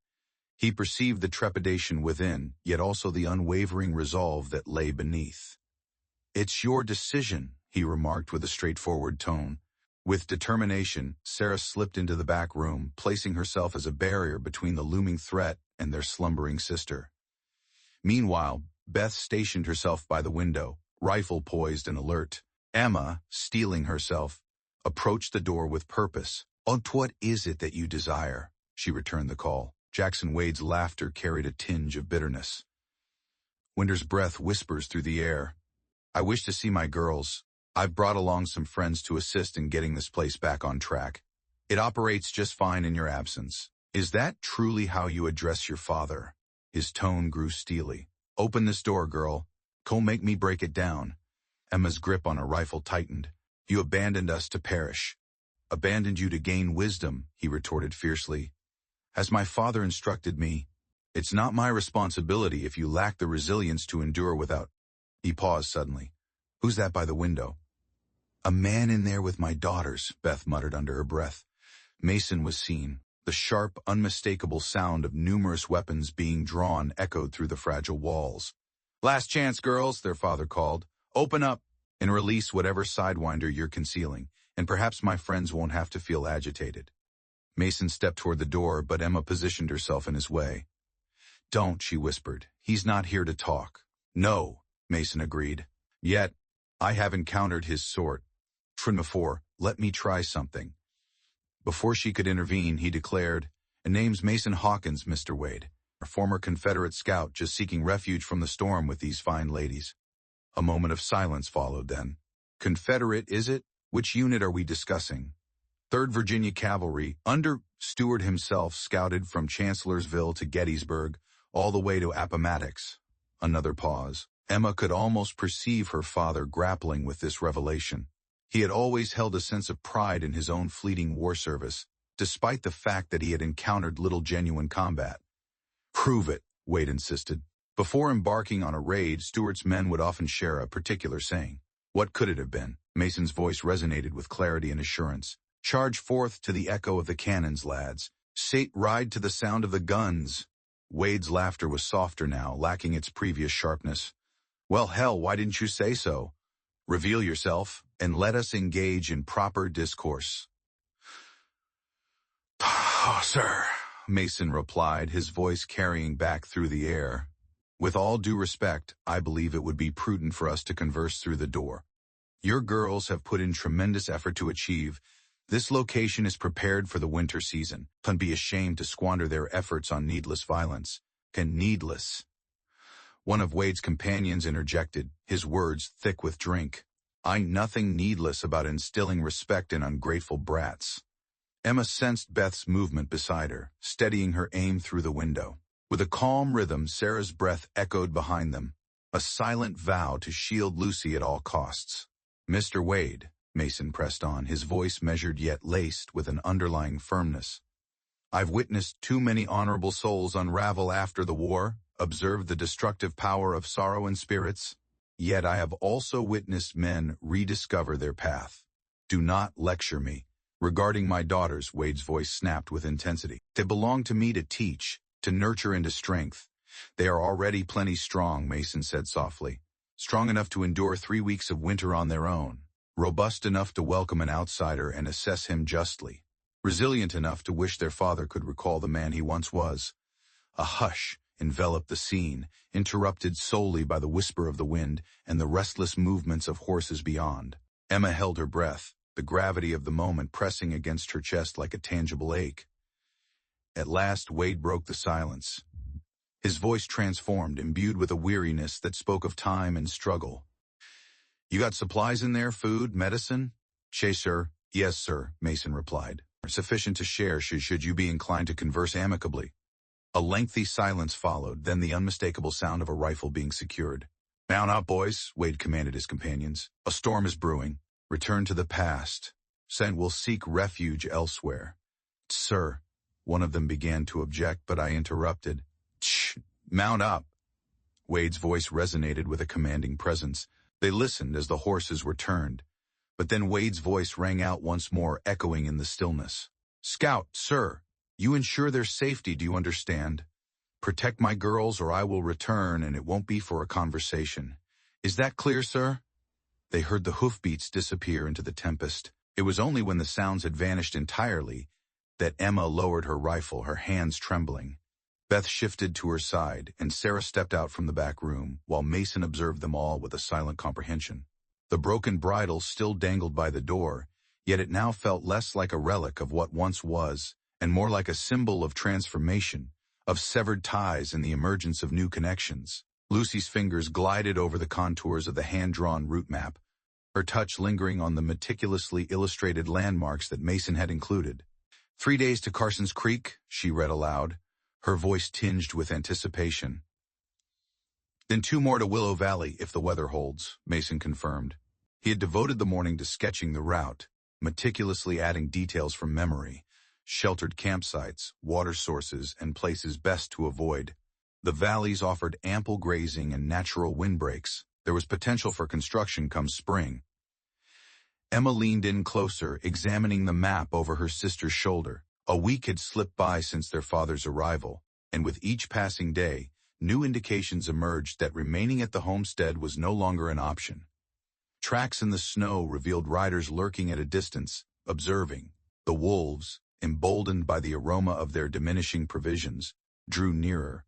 He perceived the trepidation within, yet also the unwavering resolve that lay beneath. "It's your decision," he remarked with a straightforward tone. With determination, Sarah slipped into the back room, placing herself as a barrier between the looming threat and their slumbering sister. Meanwhile, Beth stationed herself by the window, rifle poised and alert. Emma, steeling herself, approached the door with purpose. "What is it that you desire?" she returned the call. Jackson Wade's laughter carried a tinge of bitterness. Winter's breath whispers through the air. "I wish to see my girls. I've brought along some friends to assist in getting this place back on track. It operates just fine in your absence. Is that truly how you address your father?" His tone grew steely. "Open this door, girl. Go make me break it down." Emma's grip on her rifle tightened. "You abandoned us to perish." "Abandoned you to gain wisdom," he retorted fiercely. "As my father instructed me, it's not my responsibility if you lack the resilience to endure without—" He paused suddenly. "Who's that by the window?" "A man in there with my daughters," Beth muttered under her breath. Mason was seen. The sharp, unmistakable sound of numerous weapons being drawn echoed through the fragile walls. "Last chance, girls," their father called. "Open up and release whatever sidewinder you're concealing, and perhaps my friends won't have to feel agitated." Mason stepped toward the door, but Emma positioned herself in his way. "Don't," she whispered. "He's not here to talk." "No," Mason agreed. "Yet, I have encountered his sort. Before, let me try something." Before she could intervene, he declared, "And name's Mason Hawkins, Mr. Wade, a former Confederate scout just seeking refuge from the storm with these fine ladies." A moment of silence followed then. "Confederate, is it? Which unit are we discussing?" 3rd Virginia Cavalry, under Stewart himself, scouted from Chancellorsville to Gettysburg, all the way to Appomattox. Another pause. Emma could almost perceive her father grappling with this revelation. He had always held a sense of pride in his own fleeting war service, despite the fact that he had encountered little genuine combat. "Prove it," Wade insisted. Before embarking on a raid, Stewart's men would often share a particular saying. What could it have been? Mason's voice resonated with clarity and assurance. "Charge forth to the echo of the cannons, lads. Ride to the sound of the guns." Wade's laughter was softer now, lacking its previous sharpness. "Well, hell, why didn't you say so? Reveal yourself, and let us engage in proper discourse." "Oh, sir," Mason replied, his voice carrying back through the air. "With all due respect, I believe it would be prudent for us to converse through the door. Your girls have put in tremendous effort to achieve. This location is prepared for the winter season. Can be ashamed to squander their efforts on needless violence. Needless." One of Wade's companions interjected, his words thick with drink. Nothing needless about instilling respect in ungrateful brats." Emma sensed Beth's movement beside her, steadying her aim through the window. With a calm rhythm, Sarah's breath echoed behind them, a silent vow to shield Lucy at all costs. "Mr. Wade," Mason pressed on, his voice measured yet laced with an underlying firmness. "I've witnessed too many honorable souls unravel after the war, observed the destructive power of sorrow and spirits. Yet I have also witnessed men rediscover their path. Do not lecture me. Regarding my daughters," Wade's voice snapped with intensity. "They belong to me to teach, to nurture into strength. They are already plenty strong," Mason said softly. "Strong enough to endure 3 weeks of winter on their own. Robust enough to welcome an outsider and assess him justly. Resilient enough to wish their father could recall the man he once was." A hush enveloped the scene, interrupted solely by the whisper of the wind and the restless movements of horses beyond. Emma held her breath, the gravity of the moment pressing against her chest like a tangible ache. At last, Wade broke the silence. His voice transformed, imbued with a weariness that spoke of time and struggle. "You got supplies in there, food, medicine?" Sir. "Yes, sir," Mason replied. "Sufficient to share should you be inclined to converse amicably." A lengthy silence followed, then the unmistakable sound of a rifle being secured. "Mount up, boys," Wade commanded his companions. "A storm is brewing. Return to the past. We'll seek refuge elsewhere." "Sir," one of them began to object, but I interrupted. "Shh, mount up." Wade's voice resonated with a commanding presence. They listened as the horses were turned. But then Wade's voice rang out once more, echoing in the stillness. "Scout, sir. You ensure their safety, do you understand? Protect my girls or I will return, and it won't be for a conversation. Is that clear, sir?" They heard the hoofbeats disappear into the tempest. It was only when the sounds had vanished entirely that Emma lowered her rifle, her hands trembling. Beth shifted to her side, and Sarah stepped out from the back room, while Mason observed them all with a silent comprehension. The broken bridle still dangled by the door, yet it now felt less like a relic of what once was, and more like a symbol of transformation, of severed ties and the emergence of new connections. Lucy's fingers glided over the contours of the hand-drawn route map, her touch lingering on the meticulously illustrated landmarks that Mason had included. 3 days to Carson's Creek, she read aloud, her voice tinged with anticipation. "Then 2 more to Willow Valley, if the weather holds," Mason confirmed. He had devoted the morning to sketching the route, meticulously adding details from memory. Sheltered campsites, water sources, and places best to avoid. The valleys offered ample grazing and natural windbreaks. There was potential for construction come spring. Emma leaned in closer, examining the map over her sister's shoulder. A week had slipped by since their father's arrival, and with each passing day, new indications emerged that remaining at the homestead was no longer an option. Tracks in the snow revealed riders lurking at a distance, observing. The wolves, emboldened by the aroma of their diminishing provisions, drew nearer.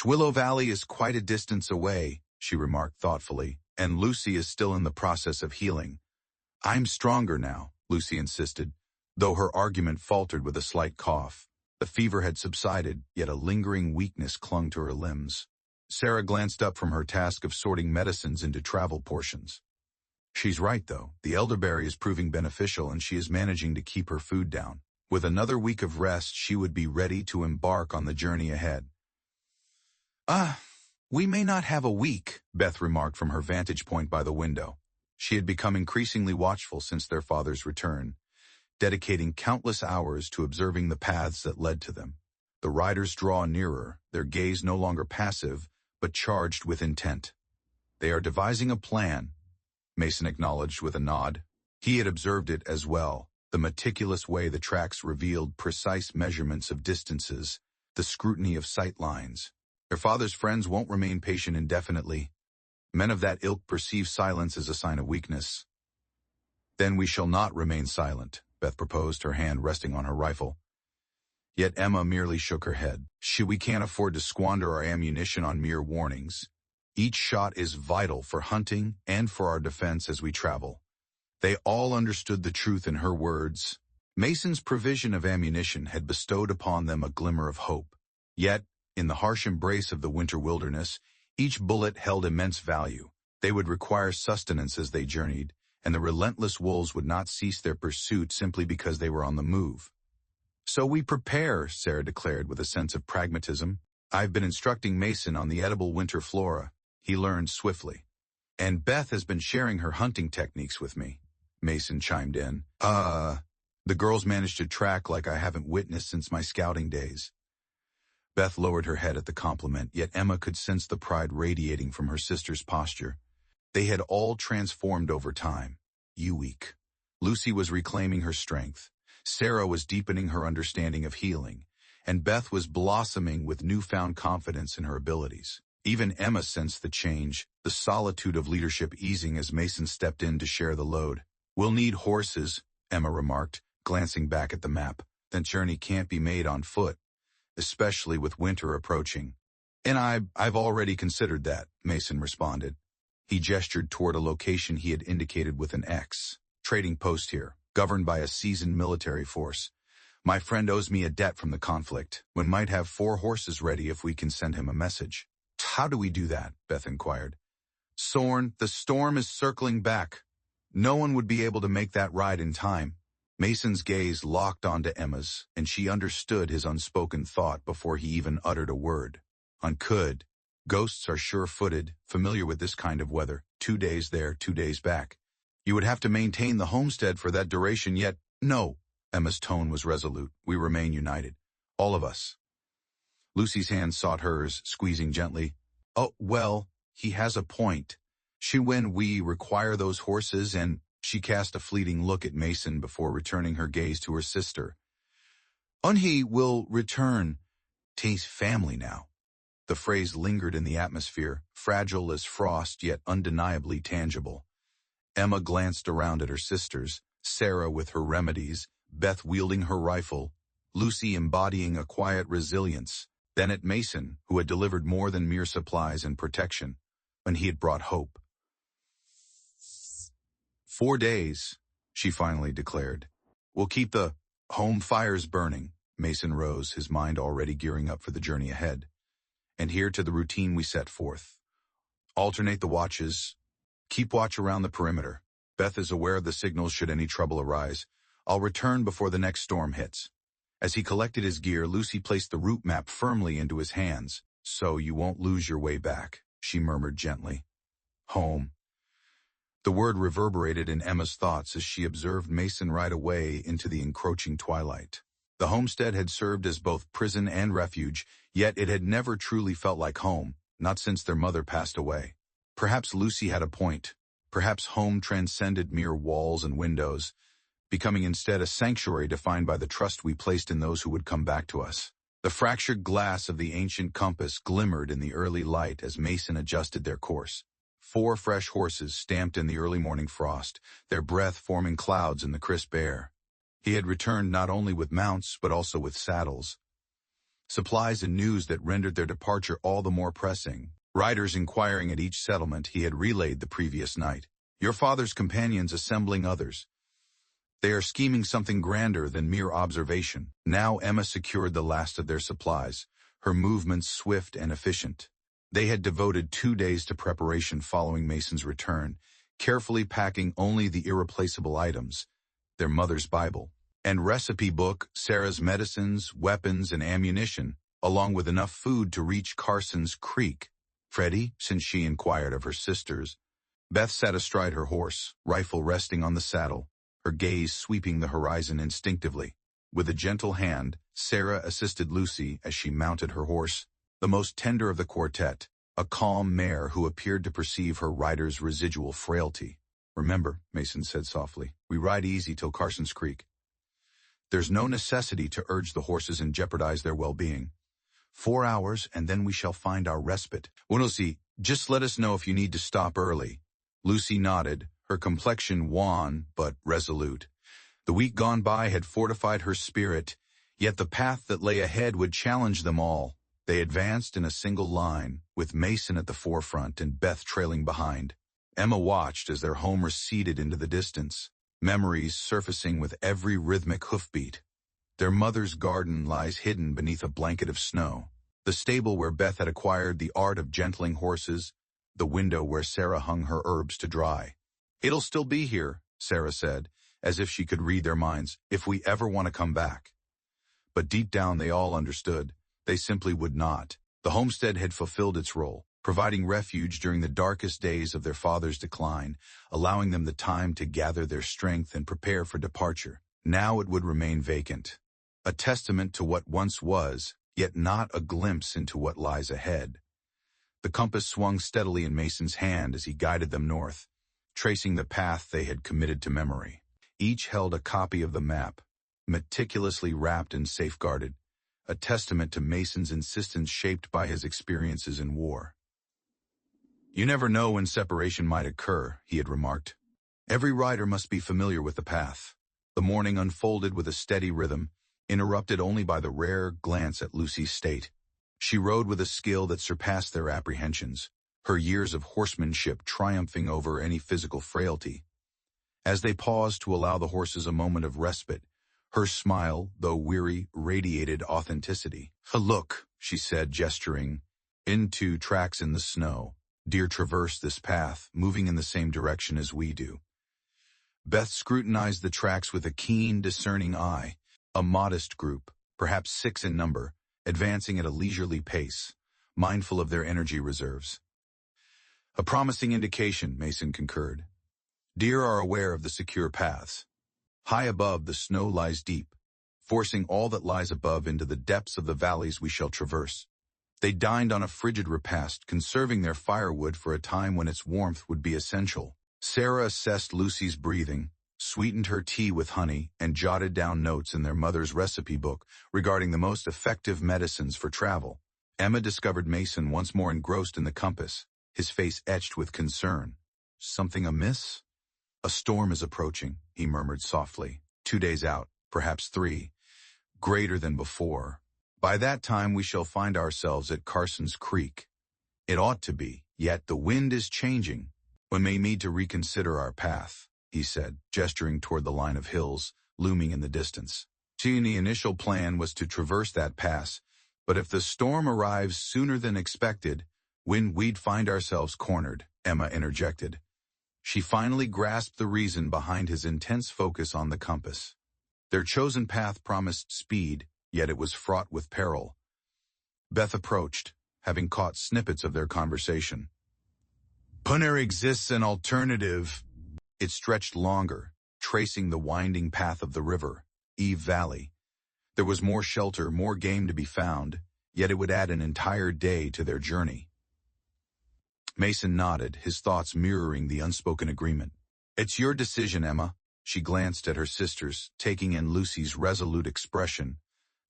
"Willow Valley is quite a distance away," she remarked thoughtfully, "and Lucy is still in the process of healing." "I'm stronger now," Lucy insisted, though her argument faltered with a slight cough. The fever had subsided, yet a lingering weakness clung to her limbs. Sarah glanced up from her task of sorting medicines into travel portions. "She's right, though. The elderberry is proving beneficial and she is managing to keep her food down. With another week of rest, she would be ready to embark on the journey ahead." We may not have a week," Beth remarked from her vantage point by the window. She had become increasingly watchful since their father's return, dedicating countless hours to observing the paths that led to them. The riders draw nearer, their gaze no longer passive, but charged with intent. "They are devising a plan," Mason acknowledged with a nod. He had observed it as well, the meticulous way the tracks revealed precise measurements of distances, the scrutiny of sight lines. Their father's friends won't remain patient indefinitely. Men of that ilk perceive silence as a sign of weakness. "Then we shall not remain silent," Beth proposed, her hand resting on her rifle. Yet Emma merely shook her head. "We can't afford to squander our ammunition on mere warnings. Each shot is vital for hunting and for our defense as we travel." They all understood the truth in her words. Mason's provision of ammunition had bestowed upon them a glimmer of hope. Yet, in the harsh embrace of the winter wilderness, each bullet held immense value. They would require sustenance as they journeyed, and the relentless wolves would not cease their pursuit simply because they were on the move. "So we prepare," Sarah declared with a sense of pragmatism. "I've been instructing Mason on the edible winter flora," he learned swiftly. "And Beth has been sharing her hunting techniques with me," Mason chimed in. The girls managed to track like I haven't witnessed since my scouting days." Beth lowered her head at the compliment, yet Emma could sense the pride radiating from her sister's posture. They had all transformed over time. Weak. Lucy was reclaiming her strength. Sarah was deepening her understanding of healing, and Beth was blossoming with newfound confidence in her abilities. Even Emma sensed the change, the solitude of leadership easing as Mason stepped in to share the load. "We'll need horses," Emma remarked, glancing back at the map. "The journey can't be made on foot, especially with winter approaching." "And I've already considered that," Mason responded. He gestured toward a location he had indicated with an X. "Trading post here, governed by a seasoned military force. My friend owes me a debt from the conflict. We might have 4 horses ready if we can send him a message." "How do we do that?" Beth inquired. "Sorn, the storm is circling back. No one would be able to make that ride in time." Mason's gaze locked onto Emma's, and she understood his unspoken thought before he even uttered a word. "Could. Ghosts are sure-footed, familiar with this kind of weather. 2 days there, 2 days back. You would have to maintain the homestead for that duration, yet—" "No." Emma's tone was resolute. "We remain united. All of us." Lucy's hand sought hers, squeezing gently. "Oh, well, he has a point. When we require those horses and—" She cast a fleeting look at Mason before returning her gaze to her sister. "He will return. 'Tis family now." The phrase lingered in the atmosphere, fragile as frost yet undeniably tangible. Emma glanced around at her sisters, Sarah with her remedies, Beth wielding her rifle, Lucy embodying a quiet resilience, then at Mason, who had delivered more than mere supplies and protection, and he had brought hope. 4 days, she finally declared. "We'll keep the home fires burning." Mason rose, his mind already gearing up for the journey ahead. "And here to the routine we set forth. Alternate the watches. Keep watch around the perimeter. Beth is aware of the signals should any trouble arise. I'll return before the next storm hits." As he collected his gear, Lucy placed the route map firmly into his hands. "So you won't lose your way back," she murmured gently. "Home." The word reverberated in Emma's thoughts as she observed Mason ride away into the encroaching twilight. The homestead had served as both prison and refuge, yet it had never truly felt like home, not since their mother passed away. Perhaps Lucy had a point. Perhaps home transcended mere walls and windows, becoming instead a sanctuary defined by the trust we placed in those who would come back to us. The fractured glass of the ancient compass glimmered in the early light as Mason adjusted their course. 4 fresh horses stamped in the early morning frost, their breath forming clouds in the crisp air. He had returned not only with mounts but also with saddles. Supplies and news that rendered their departure all the more pressing. Riders inquiring at each settlement he had relayed the previous night. Your father's companions assembling others. They are scheming something grander than mere observation. Now Emma secured the last of their supplies, her movements swift and efficient. They had devoted 2 days to preparation following Mason's return, carefully packing only the irreplaceable items, their mother's Bible and recipe book, Sarah's medicines, weapons, and ammunition, along with enough food to reach Carson's Creek. Freddie, since she inquired of her sisters. Beth sat astride her horse, rifle resting on the saddle, her gaze sweeping the horizon instinctively. With a gentle hand, Sarah assisted Lucy as she mounted her horse, the most tender of the quartet, a calm mare who appeared to perceive her rider's residual frailty. Remember, Mason said softly, we ride easy till Carson's Creek. There's no necessity to urge the horses and jeopardize their well-being. 4 hours, and then we shall find our respite. Bueno, sí, just let us know if you need to stop early. Lucy nodded, her complexion wan but resolute. The week gone by had fortified her spirit, yet the path that lay ahead would challenge them all. They advanced in a single line, with Mason at the forefront and Beth trailing behind. Emma watched as their home receded into the distance, memories surfacing with every rhythmic hoofbeat. Their mother's garden lies hidden beneath a blanket of snow, the stable where Beth had acquired the art of gentling horses, the window where Sarah hung her herbs to dry. It'll still be here, Sarah said, as if she could read their minds, if we ever want to come back. But deep down they all understood. They simply would not. The homestead had fulfilled its role, providing refuge during the darkest days of their father's decline, allowing them the time to gather their strength and prepare for departure. Now it would remain vacant, a testament to what once was, yet not a glimpse into what lies ahead. The compass swung steadily in Mason's hand as he guided them north, tracing the path they had committed to memory. Each held a copy of the map, meticulously wrapped and safeguarded, a testament to Mason's insistence shaped by his experiences in war. You never know when separation might occur, he had remarked. Every rider must be familiar with the path. The morning unfolded with a steady rhythm, interrupted only by the rare glance at Lucy's state. She rode with a skill that surpassed their apprehensions, her years of horsemanship triumphing over any physical frailty. As they paused to allow the horses a moment of respite, her smile, though weary, radiated authenticity. Look, she said, gesturing into tracks in the snow. Deer traverse this path, moving in the same direction as we do. Beth scrutinized the tracks with a keen, discerning eye. A modest group, perhaps 6 in number, advancing at a leisurely pace, mindful of their energy reserves. A promising indication, Mason concurred. Deer are aware of the secure paths. High above, the snow lies deep, forcing all that lies above into the depths of the valleys we shall traverse. They dined on a frigid repast, conserving their firewood for a time when its warmth would be essential. Sarah assessed Lucy's breathing, sweetened her tea with honey, and jotted down notes in their mother's recipe book regarding the most effective medicines for travel. Emma discovered Mason once more engrossed in the compass, his face etched with concern. Something amiss? A storm is approaching, he murmured softly. 2 days out, perhaps 3. Greater than before. By that time we shall find ourselves at Carson's Creek. It ought to be, yet the wind is changing. We may need to reconsider our path, he said, gesturing toward the line of hills, looming in the distance. The initial plan was to traverse that pass, but if the storm arrives sooner than expected, we'd find ourselves cornered, Emma interjected. She finally grasped the reason behind his intense focus on the compass. Their chosen path promised speed, yet it was fraught with peril. Beth approached, having caught snippets of their conversation. There exists an alternative. It stretched longer, tracing the winding path of the river, Eve Valley. There was more shelter, more game to be found, yet it would add an entire day to their journey. Mason nodded, his thoughts mirroring the unspoken agreement. It's your decision, Emma. She glanced at her sisters, taking in Lucy's resolute expression,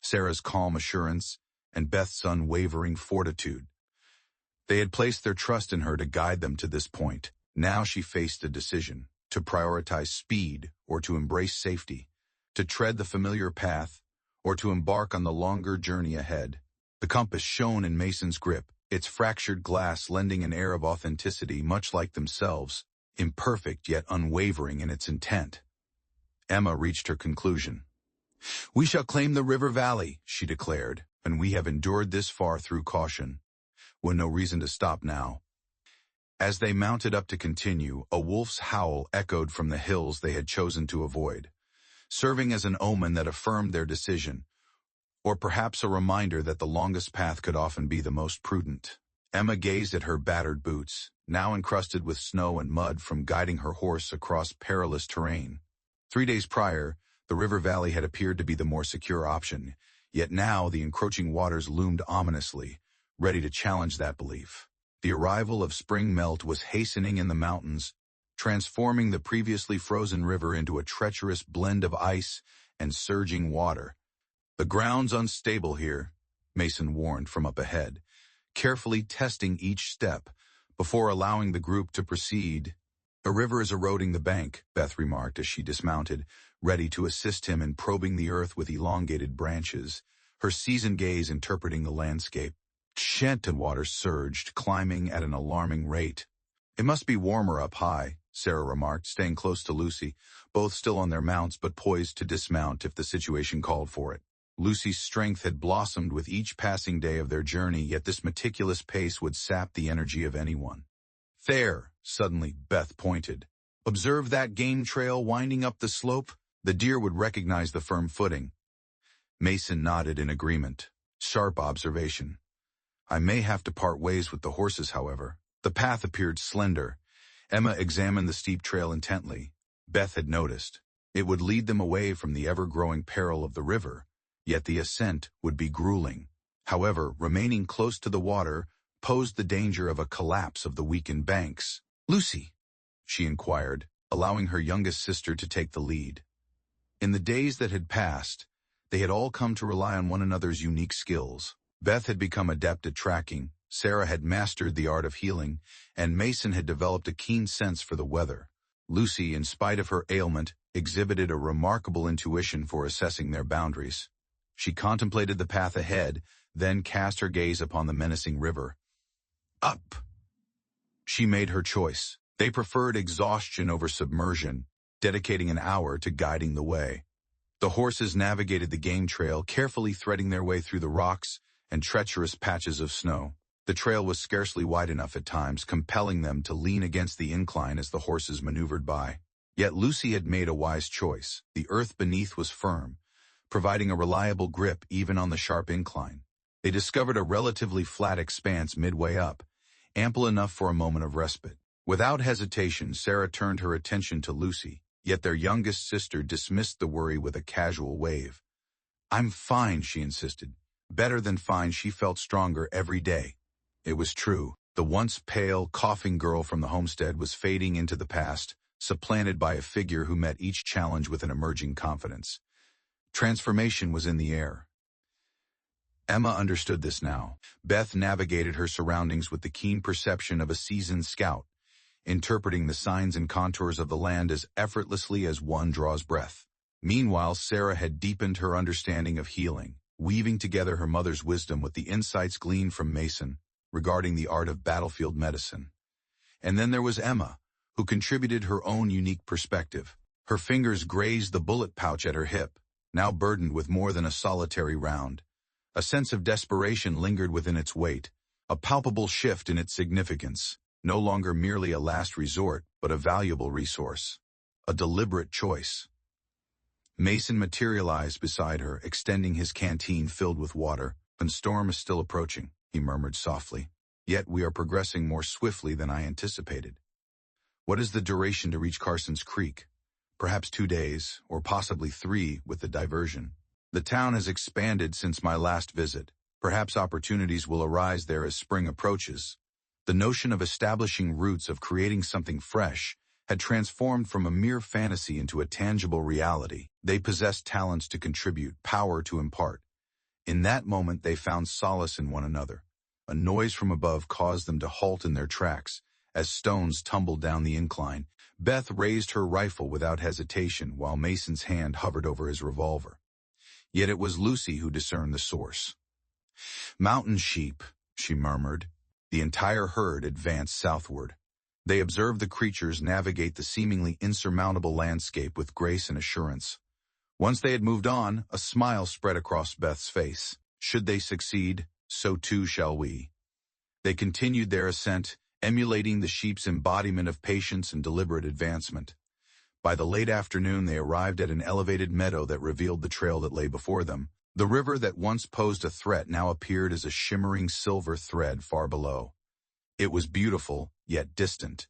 Sarah's calm assurance, and Beth's unwavering fortitude. They had placed their trust in her to guide them to this point. Now she faced a decision: to prioritize speed or to embrace safety, to tread the familiar path or to embark on the longer journey ahead. The compass shone in Mason's grip, its fractured glass lending an air of authenticity much like themselves, imperfect yet unwavering in its intent. Emma reached her conclusion. "We shall claim the river valley," she declared, "and we have endured this far through caution. We've no reason to stop now." As they mounted up to continue, a wolf's howl echoed from the hills they had chosen to avoid, serving as an omen that affirmed their decision, or perhaps a reminder that the longest path could often be the most prudent. Emma gazed at her battered boots, now encrusted with snow and mud from guiding her horse across perilous terrain. 3 days prior, the river valley had appeared to be the more secure option, yet now the encroaching waters loomed ominously, ready to challenge that belief. The arrival of spring melt was hastening in the mountains, transforming the previously frozen river into a treacherous blend of ice and surging water. "The ground's unstable here," Mason warned from up ahead, carefully testing each step before allowing the group to proceed. "A river is eroding the bank," Beth remarked as she dismounted, ready to assist him in probing the earth with elongated branches, her seasoned gaze interpreting the landscape. Cheyenne water surged, climbing at an alarming rate. "It must be warmer up high," Sarah remarked, staying close to Lucy, both still on their mounts but poised to dismount if the situation called for it. Lucy's strength had blossomed with each passing day of their journey, yet this meticulous pace would sap the energy of anyone. "There," suddenly Beth pointed. "Observe that game trail winding up the slope? The deer would recognize the firm footing." Mason nodded in agreement. Sharp observation. "I may have to part ways with the horses, however." The path appeared slender. Emma examined the steep trail intently. Beth had noticed. It would lead them away from the ever-growing peril of the river, yet the ascent would be grueling. However, remaining close to the water posed the danger of a collapse of the weakened banks. "Lucy," she inquired, allowing her youngest sister to take the lead. In the days that had passed, they had all come to rely on one another's unique skills. Beth had become adept at tracking, Sarah had mastered the art of healing, and Mason had developed a keen sense for the weather. Lucy, in spite of her ailment, exhibited a remarkable intuition for assessing their boundaries. She contemplated the path ahead, then cast her gaze upon the menacing river. Up! She made her choice. They preferred exhaustion over submersion, dedicating an hour to guiding the way. The horses navigated the game trail, carefully threading their way through the rocks and treacherous patches of snow. The trail was scarcely wide enough at times, compelling them to lean against the incline as the horses maneuvered by. Yet Lucy had made a wise choice. The earth beneath was firm, providing a reliable grip even on the sharp incline. They discovered a relatively flat expanse midway up, ample enough for a moment of respite. Without hesitation, Sarah turned her attention to Lucy, yet their youngest sister dismissed the worry with a casual wave. "I'm fine," she insisted. Better than fine, she felt stronger every day. It was true. The once pale, coughing girl from the homestead was fading into the past, supplanted by a figure who met each challenge with an emerging confidence. Transformation was in the air. Emma understood this now. Beth navigated her surroundings with the keen perception of a seasoned scout, interpreting the signs and contours of the land as effortlessly as one draws breath. Meanwhile, Sarah had deepened her understanding of healing, weaving together her mother's wisdom with the insights gleaned from Mason regarding the art of battlefield medicine. And then there was Emma, who contributed her own unique perspective. Her fingers grazed the bullet pouch at her hip, now burdened with more than a solitary round. A sense of desperation lingered within its weight, a palpable shift in its significance, no longer merely a last resort, but a valuable resource. A deliberate choice. Mason materialized beside her, extending his canteen filled with water. "The storm is still approaching," he murmured softly. "Yet we are progressing more swiftly than I anticipated. What is the duration to reach Carson's Creek? Perhaps 2 days, or possibly 3 with the diversion. The town has expanded since my last visit. Perhaps opportunities will arise there as spring approaches." The notion of establishing roots, of creating something fresh, had transformed from a mere fantasy into a tangible reality. They possessed talents to contribute, power to impart, In that moment, they found solace in one another. A noise from above caused them to halt in their tracks. As stones tumbled down the incline, Beth raised her rifle without hesitation while Mason's hand hovered over his revolver. Yet it was Lucy who discerned the source. "Mountain sheep," she murmured. The entire herd advanced southward. They observed the creatures navigate the seemingly insurmountable landscape with grace and assurance. Once they had moved on, a smile spread across Beth's face. Should they succeed, so too shall we. They continued their ascent, emulating the sheep's embodiment of patience and deliberate advancement. By the late afternoon, they arrived at an elevated meadow that revealed the trail that lay before them. The river that once posed a threat now appeared as a shimmering silver thread far below. It was beautiful, yet distant.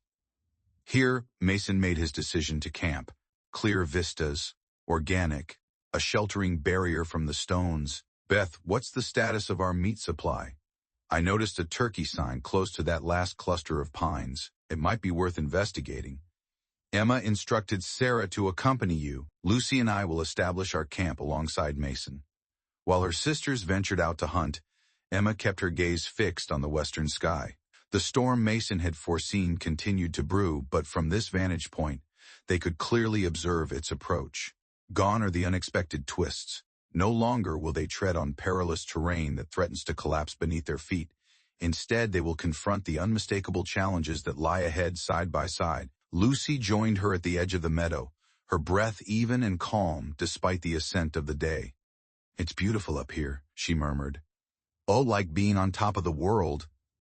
Here, Mason made his decision to camp. Clear vistas, organic, a sheltering barrier from the stones. "Beth, what's the status of our meat supply? I noticed a turkey sign close to that last cluster of pines. It might be worth investigating." "Emma instructed Sarah to accompany you. Lucy and I will establish our camp alongside Mason." While her sisters ventured out to hunt, Emma kept her gaze fixed on the western sky. The storm Mason had foreseen continued to brew, but from this vantage point, they could clearly observe its approach. Gone are the unexpected twists. No longer will they tread on perilous terrain that threatens to collapse beneath their feet. Instead, they will confront the unmistakable challenges that lie ahead side by side. Lucy joined her at the edge of the meadow, her breath even and calm despite the ascent of the day. "It's beautiful up here," she murmured. "Oh, like being on top of the world."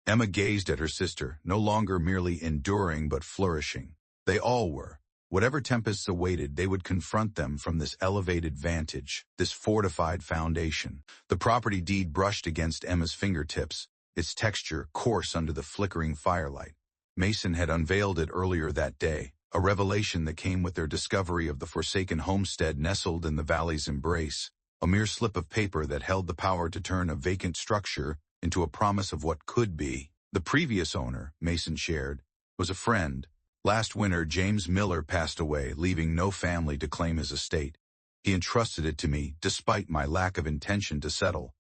Emma gazed at her sister, no longer merely enduring but flourishing. They all were. Whatever tempests awaited, they would confront them from this elevated vantage, this fortified foundation. The property deed brushed against Emma's fingertips, its texture coarse under the flickering firelight. Mason had unveiled it earlier that day, a revelation that came with their discovery of the forsaken homestead nestled in the valley's embrace, a mere slip of paper that held the power to turn a vacant structure into a promise of what could be. The previous owner, Mason shared, was a friend. Last winter, James Miller passed away, leaving no family to claim his estate. He entrusted it to me, despite my lack of intention to settle.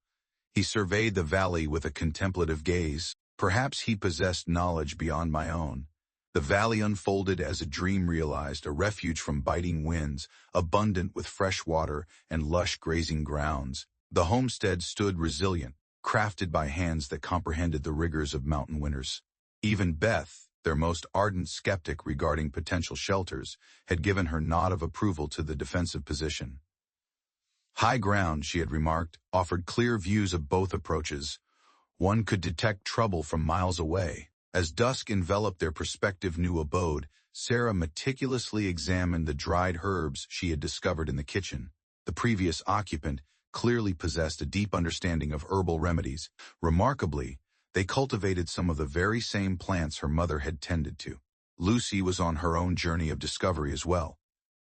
He surveyed the valley with a contemplative gaze. Perhaps he possessed knowledge beyond my own. The valley unfolded as a dream realized, a refuge from biting winds, abundant with fresh water and lush grazing grounds. The homestead stood resilient, crafted by hands that comprehended the rigors of mountain winters. Even Beth, their most ardent skeptic regarding potential shelters, had given her nod of approval to the defensive position. High ground, she had remarked, offered clear views of both approaches. One could detect trouble from miles away. As dusk enveloped their prospective new abode, Sarah meticulously examined the dried herbs she had discovered in the kitchen. The previous occupant clearly possessed a deep understanding of herbal remedies. Remarkably, they cultivated some of the very same plants her mother had tended to. Lucy was on her own journey of discovery as well.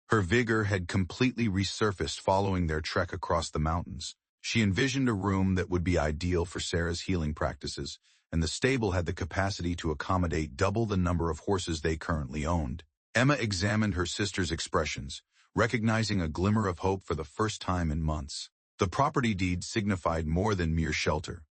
Her vigor had completely resurfaced following their trek across the mountains. She envisioned a room that would be ideal for Sarah's healing practices, and the stable had the capacity to accommodate double the number of horses they currently owned. Emma examined her sister's expressions, recognizing a glimmer of hope for the first time in months. The property deed signified more than mere shelter.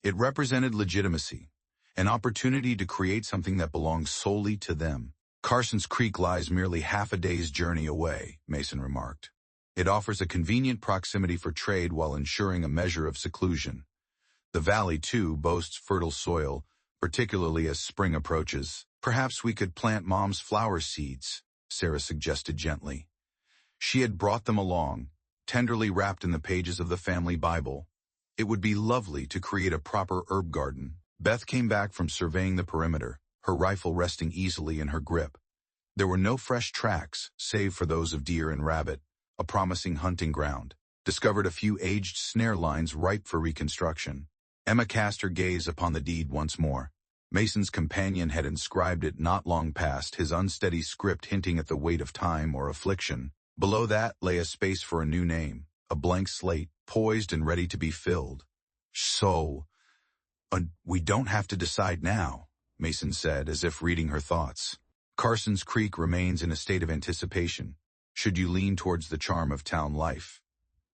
It represented legitimacy, an opportunity to create something that belongs solely to them. "Carson's Creek lies merely half a day's journey away," Mason remarked. "It offers a convenient proximity for trade while ensuring a measure of seclusion. The valley, too, boasts fertile soil, particularly as spring approaches. Perhaps we could plant Mom's flower seeds," Sarah suggested gently. She had brought them along, tenderly wrapped in the pages of the family Bible. It would be lovely to create a proper herb garden. Beth came back from surveying the perimeter, her rifle resting easily in her grip. There were no fresh tracks, save for those of deer and rabbit, a promising hunting ground. Discovered a few aged snare lines ripe for reconstruction. Emma cast her gaze upon the deed once more. Mason's companion had inscribed it not long past, his unsteady script hinting at the weight of time or affliction. Below that lay a space for a new name, a blank slate, poised and ready to be filled. "So, we don't have to decide now," Mason said, as if reading her thoughts. "Carson's Creek remains in a state of anticipation, should you lean towards the charm of town life.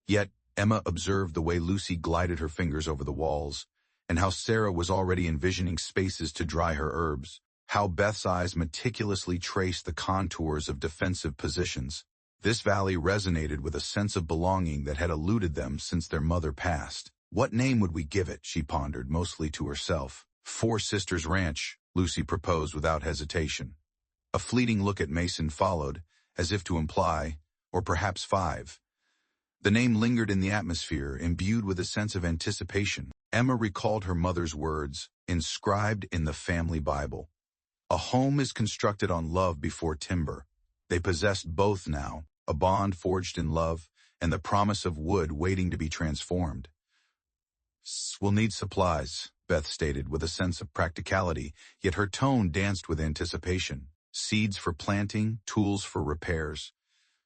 Yet, Emma observed the way Lucy glided her fingers over the walls, and how Sarah was already envisioning spaces to dry her herbs, how Beth's eyes meticulously traced the contours of defensive positions. This valley resonated with a sense of belonging that had eluded them since their mother passed. What name would we give it, she pondered, mostly to herself. Four Sisters Ranch, Lucy proposed without hesitation. A fleeting look at Mason followed, as if to imply, or perhaps five. The name lingered in the atmosphere, imbued with a sense of anticipation. Emma recalled her mother's words, inscribed in the family Bible. A home is constructed on love before timber. They possessed both now, a bond forged in love, and the promise of wood waiting to be transformed. "We'll need supplies," Beth stated with a sense of practicality, yet her tone danced with anticipation. "Seeds for planting, tools for repairs."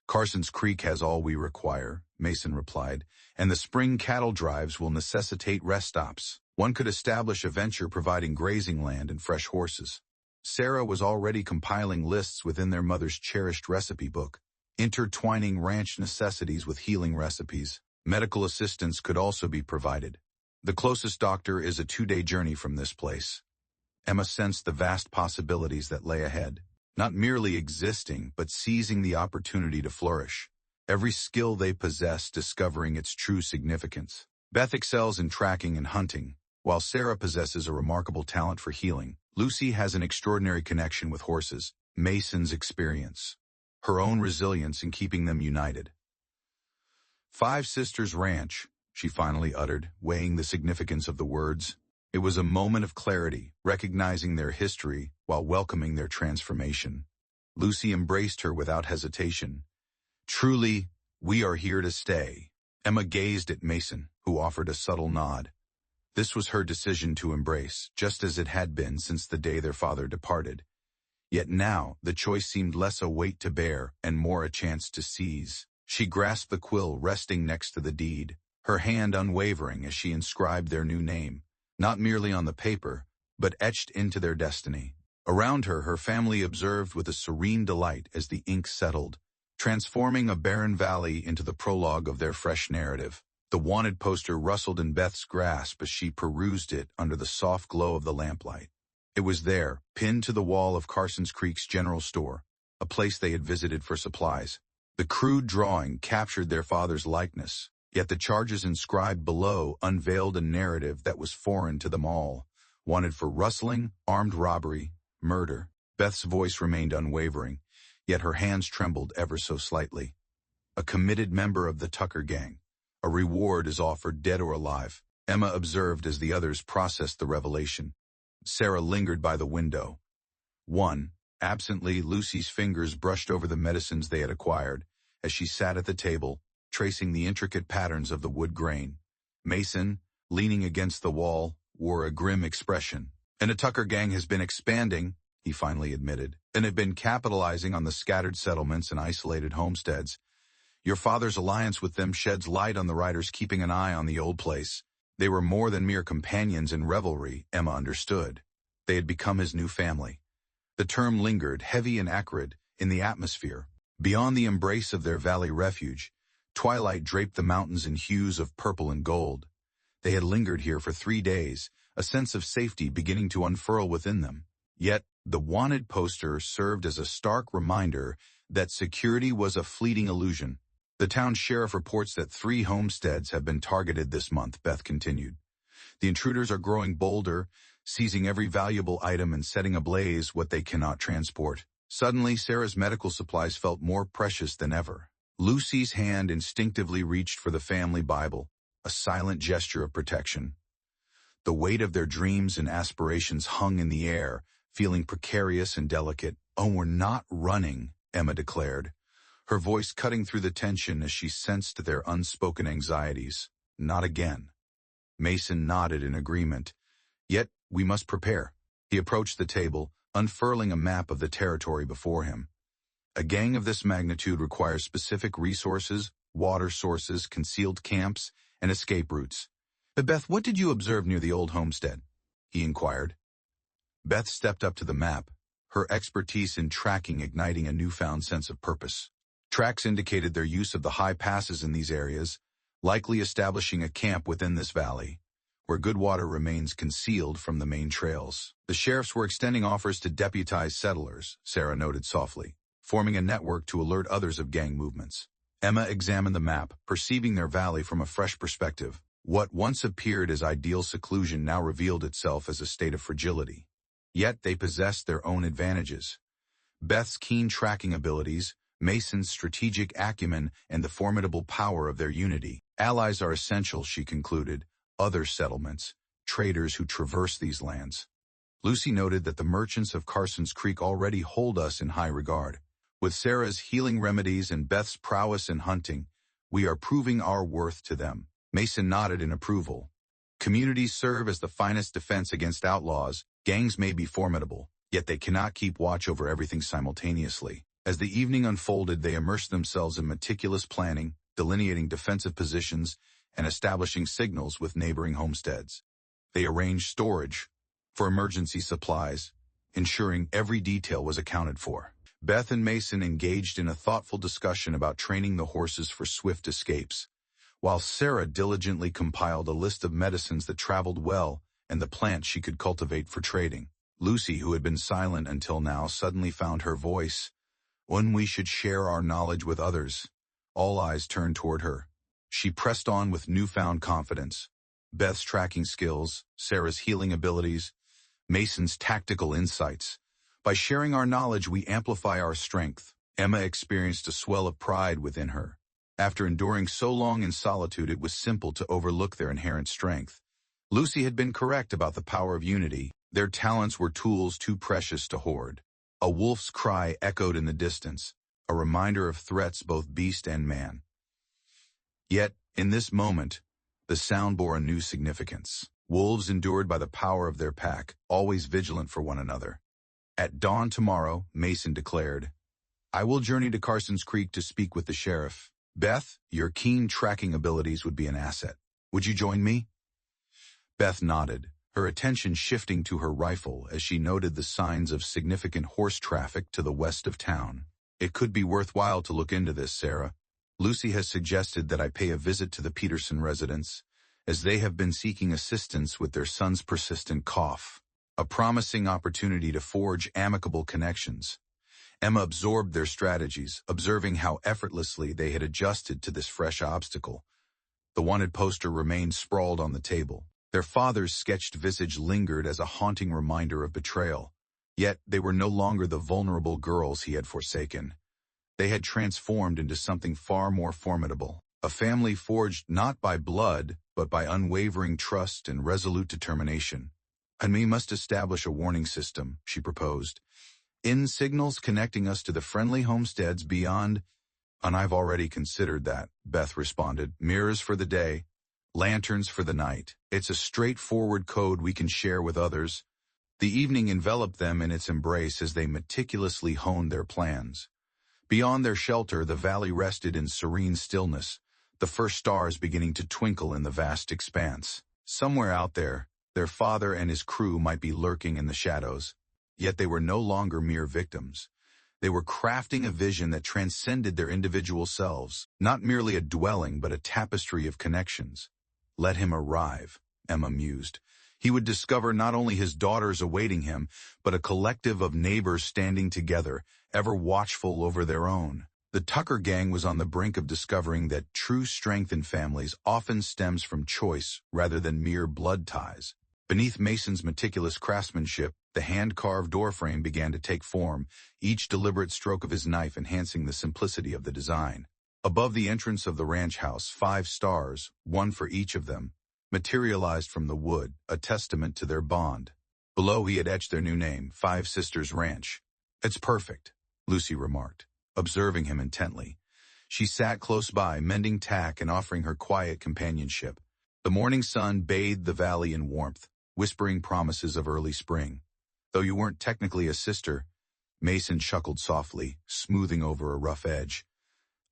"Carson's Creek has all we require," Mason replied, "and the spring cattle drives will necessitate rest stops. One could establish a venture providing grazing land and fresh horses." Sarah was already compiling lists within their mother's cherished recipe book, intertwining ranch necessities with healing recipes. Medical assistance could also be provided. The closest doctor is a 2-day journey from this place. Emma sensed the vast possibilities that lay ahead, not merely existing, but seizing the opportunity to flourish. Every skill they possess discovering its true significance. Beth excels in tracking and hunting, while Sarah possesses a remarkable talent for healing. Lucy has an extraordinary connection with horses, Mason's experience, her own resilience in keeping them united. "Five Sisters Ranch," she finally uttered, weighing the significance of the words. It was a moment of clarity, recognizing their history while welcoming their transformation. Lucy embraced her without hesitation. "Truly, we are here to stay." Emma gazed at Mason, who offered a subtle nod. This was her decision to embrace, just as it had been since the day their father departed. Yet now, the choice seemed less a weight to bear and more a chance to seize. She grasped the quill resting next to the deed, her hand unwavering as she inscribed their new name, not merely on the paper, but etched into their destiny. Around her, her family observed with a serene delight as the ink settled, transforming a barren valley into the prologue of their fresh narrative. The wanted poster rustled in Beth's grasp as she perused it under the soft glow of the lamplight. It was there, pinned to the wall of Carson's Creek's general store, a place they had visited for supplies. The crude drawing captured their father's likeness, yet the charges inscribed below unveiled a narrative that was foreign to them all. Wanted for rustling, armed robbery, murder. Beth's voice remained unwavering, yet her hands trembled ever so slightly. A committed member of the Tucker gang. A reward is offered, dead or alive. Emma observed as the others processed the revelation. Sarah lingered by the window. Absently, Lucy's fingers brushed over the medicines they had acquired, as she sat at the table, tracing the intricate patterns of the wood grain. Mason, leaning against the wall, wore a grim expression. "And the Tucker gang has been expanding," he finally admitted, "and have been capitalizing on the scattered settlements and isolated homesteads. Your father's alliance with them sheds light on the riders keeping an eye on the old place. They were more than mere companions in revelry," Emma understood. They had become his new family. The term lingered, heavy and acrid, in the atmosphere. Beyond the embrace of their valley refuge, twilight draped the mountains in hues of purple and gold. They had lingered here for 3 days, a sense of safety beginning to unfurl within them. Yet, the wanted poster served as a stark reminder that security was a fleeting illusion. "The town sheriff reports that 3 homesteads have been targeted this month," Beth continued. "The intruders are growing bolder, seizing every valuable item and setting ablaze what they cannot transport." Suddenly, Sarah's medical supplies felt more precious than ever. Lucy's hand instinctively reached for the family Bible, a silent gesture of protection. The weight of their dreams and aspirations hung in the air, feeling precarious and delicate. "Oh, we're not running," Emma declared, her voice cutting through the tension as she sensed their unspoken anxieties. "Not again." Mason nodded in agreement. "Yet, we must prepare." He approached the table, unfurling a map of the territory before him. "A gang of this magnitude requires specific resources, water sources, concealed camps, and escape routes. But Beth, what did you observe near the old homestead?" he inquired. Beth stepped up to the map, her expertise in tracking igniting a newfound sense of purpose. Tracks indicated their use of the high passes in these areas, likely establishing a camp within this valley, where good water remains concealed from the main trails. The sheriffs were extending offers to deputize settlers, Sarah noted softly, forming a network to alert others of gang movements. Emma examined the map, perceiving their valley from a fresh perspective. What once appeared as ideal seclusion now revealed itself as a state of fragility. Yet they possessed their own advantages. Beth's keen tracking abilities, Mason's strategic acumen, and the formidable power of their unity. Allies are essential, she concluded. Other settlements, traders who traverse these lands. Lucy noted that the merchants of Carson's Creek already hold us in high regard. With Sarah's healing remedies and Beth's prowess in hunting, we are proving our worth to them. Mason nodded in approval. Communities serve as the finest defense against outlaws. Gangs may be formidable, yet they cannot keep watch over everything simultaneously. As the evening unfolded, they immersed themselves in meticulous planning, delineating defensive positions, and establishing signals with neighboring homesteads. They arranged storage for emergency supplies, ensuring every detail was accounted for. Beth and Mason engaged in a thoughtful discussion about training the horses for swift escapes, while Sarah diligently compiled a list of medicines that traveled well and the plants she could cultivate for trading. Lucy, who had been silent until now, suddenly found her voice. When we should share our knowledge with others. All eyes turned toward her. She pressed on with newfound confidence. Beth's tracking skills, Sarah's healing abilities, Mason's tactical insights. By sharing our knowledge, we amplify our strength. Emma experienced a swell of pride within her. After enduring so long in solitude, it was simple to overlook their inherent strength. Lucy had been correct about the power of unity. Their talents were tools too precious to hoard. A wolf's cry echoed in the distance, a reminder of threats both beast and man. Yet, in this moment, the sound bore a new significance. Wolves endured by the power of their pack, always vigilant for one another. At dawn tomorrow, Mason declared, I will journey to Carson's Creek to speak with the sheriff. Beth, your keen tracking abilities would be an asset. Would you join me? Beth nodded, her attention shifting to her rifle as she noted the signs of significant horse traffic to the west of town. It could be worthwhile to look into this, Sarah. Lucy has suggested that I pay a visit to the Peterson residence, as they have been seeking assistance with their son's persistent cough. A promising opportunity to forge amicable connections. Emma absorbed their strategies, observing how effortlessly they had adjusted to this fresh obstacle. The wanted poster remained sprawled on the table. Their father's sketched visage lingered as a haunting reminder of betrayal. Yet they were no longer the vulnerable girls he had forsaken. They had transformed into something far more formidable. A family forged not by blood, but by unwavering trust and resolute determination. And we must establish a warning system, she proposed. In signals connecting us to the friendly homesteads beyond. And I've already considered that, Beth responded. Mirrors for the day, lanterns for the night. It's a straightforward code we can share with others. The evening enveloped them in its embrace as they meticulously honed their plans. Beyond their shelter, the valley rested in serene stillness, the first stars beginning to twinkle in the vast expanse. Somewhere out there, their father and his crew might be lurking in the shadows. Yet they were no longer mere victims. They were crafting a vision that transcended their individual selves, not merely a dwelling but a tapestry of connections. Let him arrive, Emma mused. He would discover not only his daughters awaiting him, but a collective of neighbors standing together, ever watchful over their own. The Tucker gang was on the brink of discovering that true strength in families often stems from choice rather than mere blood ties. Beneath Mason's meticulous craftsmanship, the hand-carved doorframe began to take form, each deliberate stroke of his knife enhancing the simplicity of the design. Above the entrance of the ranch house, 5 stars, one for each of them, materialized from the wood, a testament to their bond. Below he had etched their new name, 5 Sisters Ranch. It's perfect, Lucy remarked, observing him intently. She sat close by, mending tack and offering her quiet companionship. The morning sun bathed the valley in warmth, whispering promises of early spring. Though you weren't technically a sister, Mason chuckled softly, smoothing over a rough edge.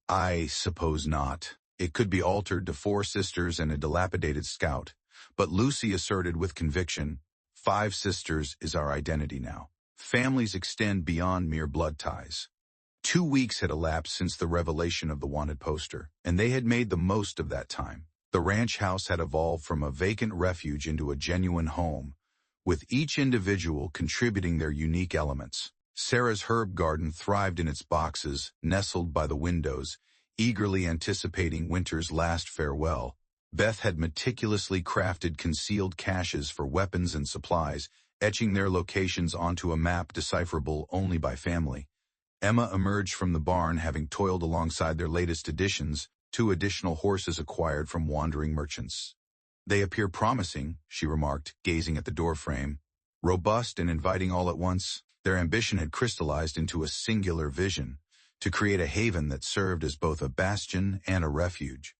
I suppose not. It could be altered to 4 sisters and a dilapidated scout, but Lucy asserted with conviction, 5 sisters is our identity now. Families extend beyond mere blood ties. 2 weeks had elapsed since the revelation of the wanted poster, and they had made the most of that time. The ranch house had evolved from a vacant refuge into a genuine home, with each individual contributing their unique elements. Sarah's herb garden thrived in its boxes, nestled by the windows, eagerly anticipating winter's last farewell. Beth had meticulously crafted concealed caches for weapons and supplies, etching their locations onto a map decipherable only by family. Emma emerged from the barn having toiled alongside their latest additions, 2 additional horses acquired from wandering merchants. "They appear promising," she remarked, gazing at the doorframe. Robust and inviting all at once, their ambition had crystallized into a singular vision, to create a haven that served as both a bastion and a refuge.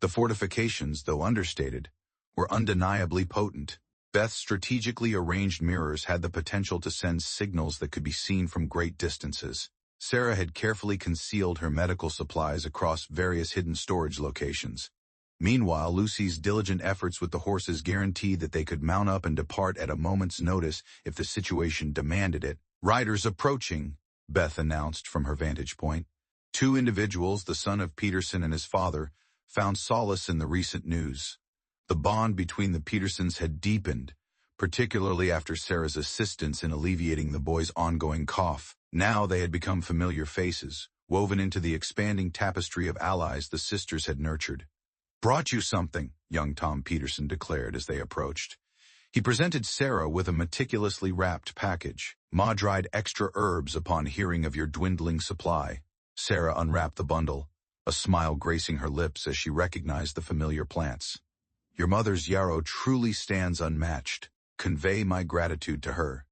The fortifications, though understated, were undeniably potent. Beth's strategically arranged mirrors had the potential to send signals that could be seen from great distances. Sarah had carefully concealed her medical supplies across various hidden storage locations. Meanwhile, Lucy's diligent efforts with the horses guaranteed that they could mount up and depart at a moment's notice if the situation demanded it. "Riders approaching," Beth announced from her vantage point. 2 individuals, the son of Peterson and his father, found solace in the recent news. The bond between the Petersons had deepened, particularly after Sarah's assistance in alleviating the boy's ongoing cough. Now they had become familiar faces, woven into the expanding tapestry of allies the sisters had nurtured. "Brought you something," young Tom Peterson declared as they approached. He presented Sarah with a meticulously wrapped package. "Ma dried extra herbs upon hearing of your dwindling supply." Sarah unwrapped the bundle, a smile gracing her lips as she recognized the familiar plants. "Your mother's yarrow truly stands unmatched. Convey my gratitude to her."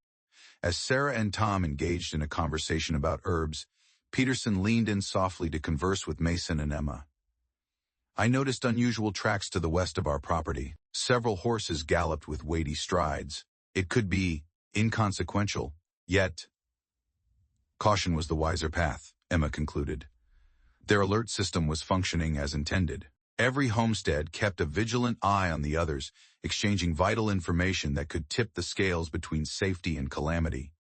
As Sarah and Tom engaged in a conversation about herbs, Peterson leaned in softly to converse with Mason and Emma. "I noticed unusual tracks to the west of our property. Several horses galloped with weighty strides. It could be inconsequential, yet..." Caution was the wiser path, Emma concluded. Their alert system was functioning as intended. Every homestead kept a vigilant eye on the others, exchanging vital information that could tip the scales between safety and calamity.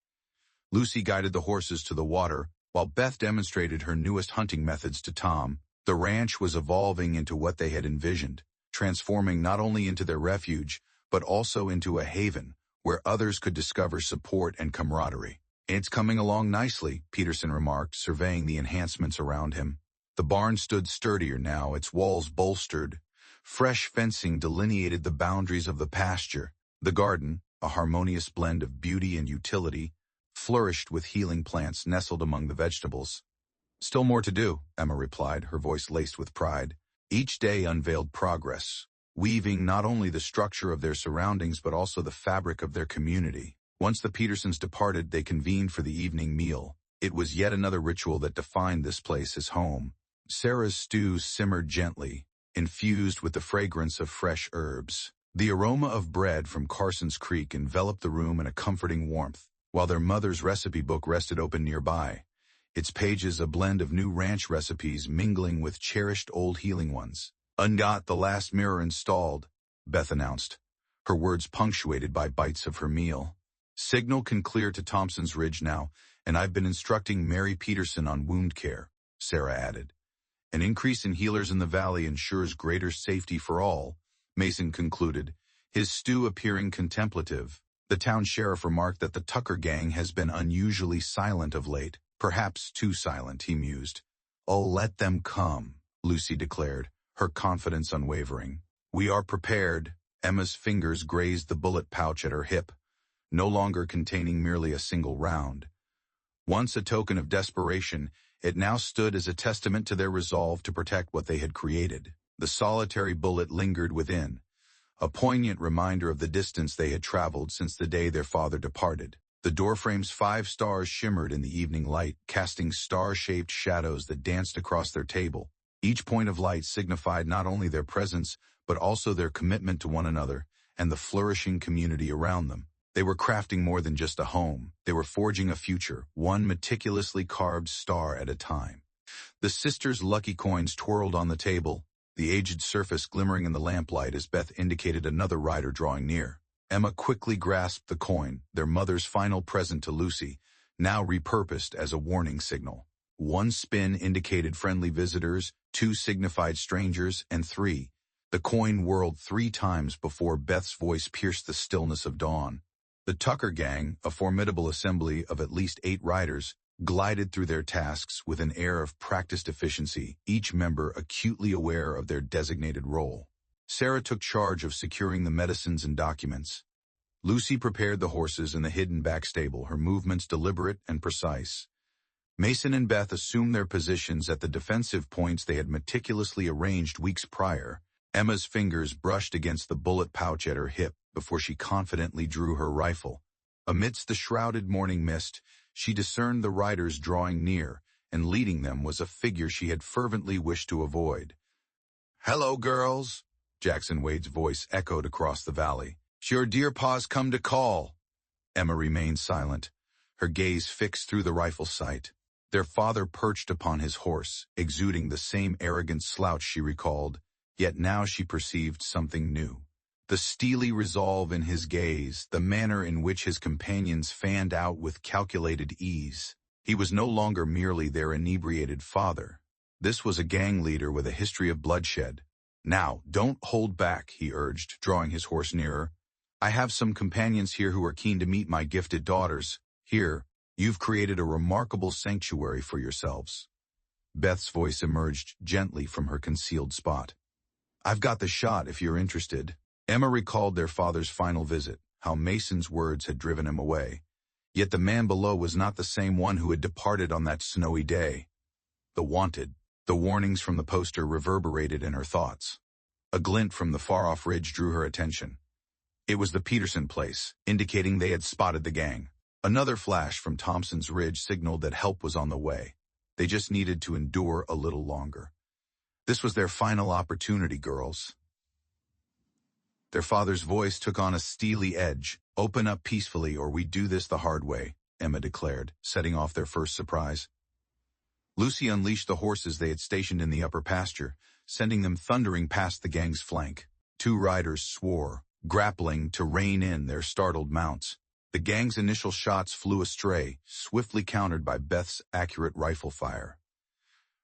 Lucy guided the horses to the water, while Beth demonstrated her newest hunting methods to Tom. The ranch was evolving into what they had envisioned, transforming not only into their refuge, but also into a haven where others could discover support and camaraderie. "It's coming along nicely," Peterson remarked, surveying the enhancements around him. The barn stood sturdier now, its walls bolstered. Fresh fencing delineated the boundaries of the pasture. The garden, a harmonious blend of beauty and utility, flourished with healing plants nestled among the vegetables. "Still more to do," Emma replied, her voice laced with pride. Each day unveiled progress, weaving not only the structure of their surroundings but also the fabric of their community. Once the Petersons departed, they convened for the evening meal. It was yet another ritual that defined this place as home. Sarah's stew simmered gently, infused with the fragrance of fresh herbs. The aroma of bread from Carson's Creek enveloped the room in a comforting warmth, while their mother's recipe book rested open nearby, its pages a blend of new ranch recipes mingling with cherished old healing ones. "Ungot the last mirror installed," Beth announced, her words punctuated by bites of her meal. "Signal can clear to Thompson's Ridge now, and I've been instructing Mary Peterson on wound care," Sarah added. "An increase in healers in the valley ensures greater safety for all," Mason concluded, his stew appearing contemplative. The town sheriff remarked that the Tucker gang has been unusually silent of late. "Perhaps too silent," he mused. "Oh, let them come," Lucy declared, her confidence unwavering. "We are prepared." Emma's fingers grazed the bullet pouch at her hip, no longer containing merely a single round. Once a token of desperation, it now stood as a testament to their resolve to protect what they had created. The solitary bullet lingered within, a poignant reminder of the distance they had traveled since the day their father departed. The doorframe's 5 stars shimmered in the evening light, casting star-shaped shadows that danced across their table. Each point of light signified not only their presence, but also their commitment to one another and the flourishing community around them. They were crafting more than just a home. They were forging a future, one meticulously carved star at a time. The sisters' lucky coins twirled on the table, the aged surface glimmering in the lamplight as Beth indicated another rider drawing near. Emma quickly grasped the coin, their mother's final present to Lucy, now repurposed as a warning signal. 1 spin indicated friendly visitors, 2 signified strangers, and 3. The coin whirled 3 times before Beth's voice pierced the stillness of dawn. The Tucker Gang, a formidable assembly of at least 8 riders, glided through their tasks with an air of practiced efficiency, each member acutely aware of their designated role. Sarah took charge of securing the medicines and documents. Lucy prepared the horses in the hidden back stable, her movements deliberate and precise. Mason and Beth assumed their positions at the defensive points they had meticulously arranged weeks prior. Emma's fingers brushed against the bullet pouch at her hip before she confidently drew her rifle. Amidst the shrouded morning mist, she discerned the riders drawing near, and leading them was a figure she had fervently wished to avoid. "Hello, girls," Jackson Wade's voice echoed across the valley. "Your dear pa's come to call." Emma remained silent, her gaze fixed through the rifle sight. Their father perched upon his horse, exuding the same arrogant slouch she recalled, yet now she perceived something new. The steely resolve in his gaze, the manner in which his companions fanned out with calculated ease. He was no longer merely their inebriated father. This was a gang leader with a history of bloodshed. "Now, don't hold back," he urged, drawing his horse nearer. "I have some companions here who are keen to meet my gifted daughters. Here, you've created a remarkable sanctuary for yourselves." Beth's voice emerged gently from her concealed spot. "I've got the shot if you're interested." Emma recalled their father's final visit, how Mason's words had driven him away. Yet the man below was not the same one who had departed on that snowy day. The wanted. The warnings from the poster reverberated in her thoughts. A glint from the far-off ridge drew her attention. It was the Peterson place, indicating they had spotted the gang. Another flash from Thompson's Ridge signaled that help was on the way. They just needed to endure a little longer. This was their final opportunity, girls. Their father's voice took on a steely edge. "Open up peacefully or we do this the hard way," Emma declared, setting off their first surprise. Lucy unleashed the horses they had stationed in the upper pasture, sending them thundering past the gang's flank. 2 riders swore, grappling to rein in their startled mounts. The gang's initial shots flew astray, swiftly countered by Beth's accurate rifle fire.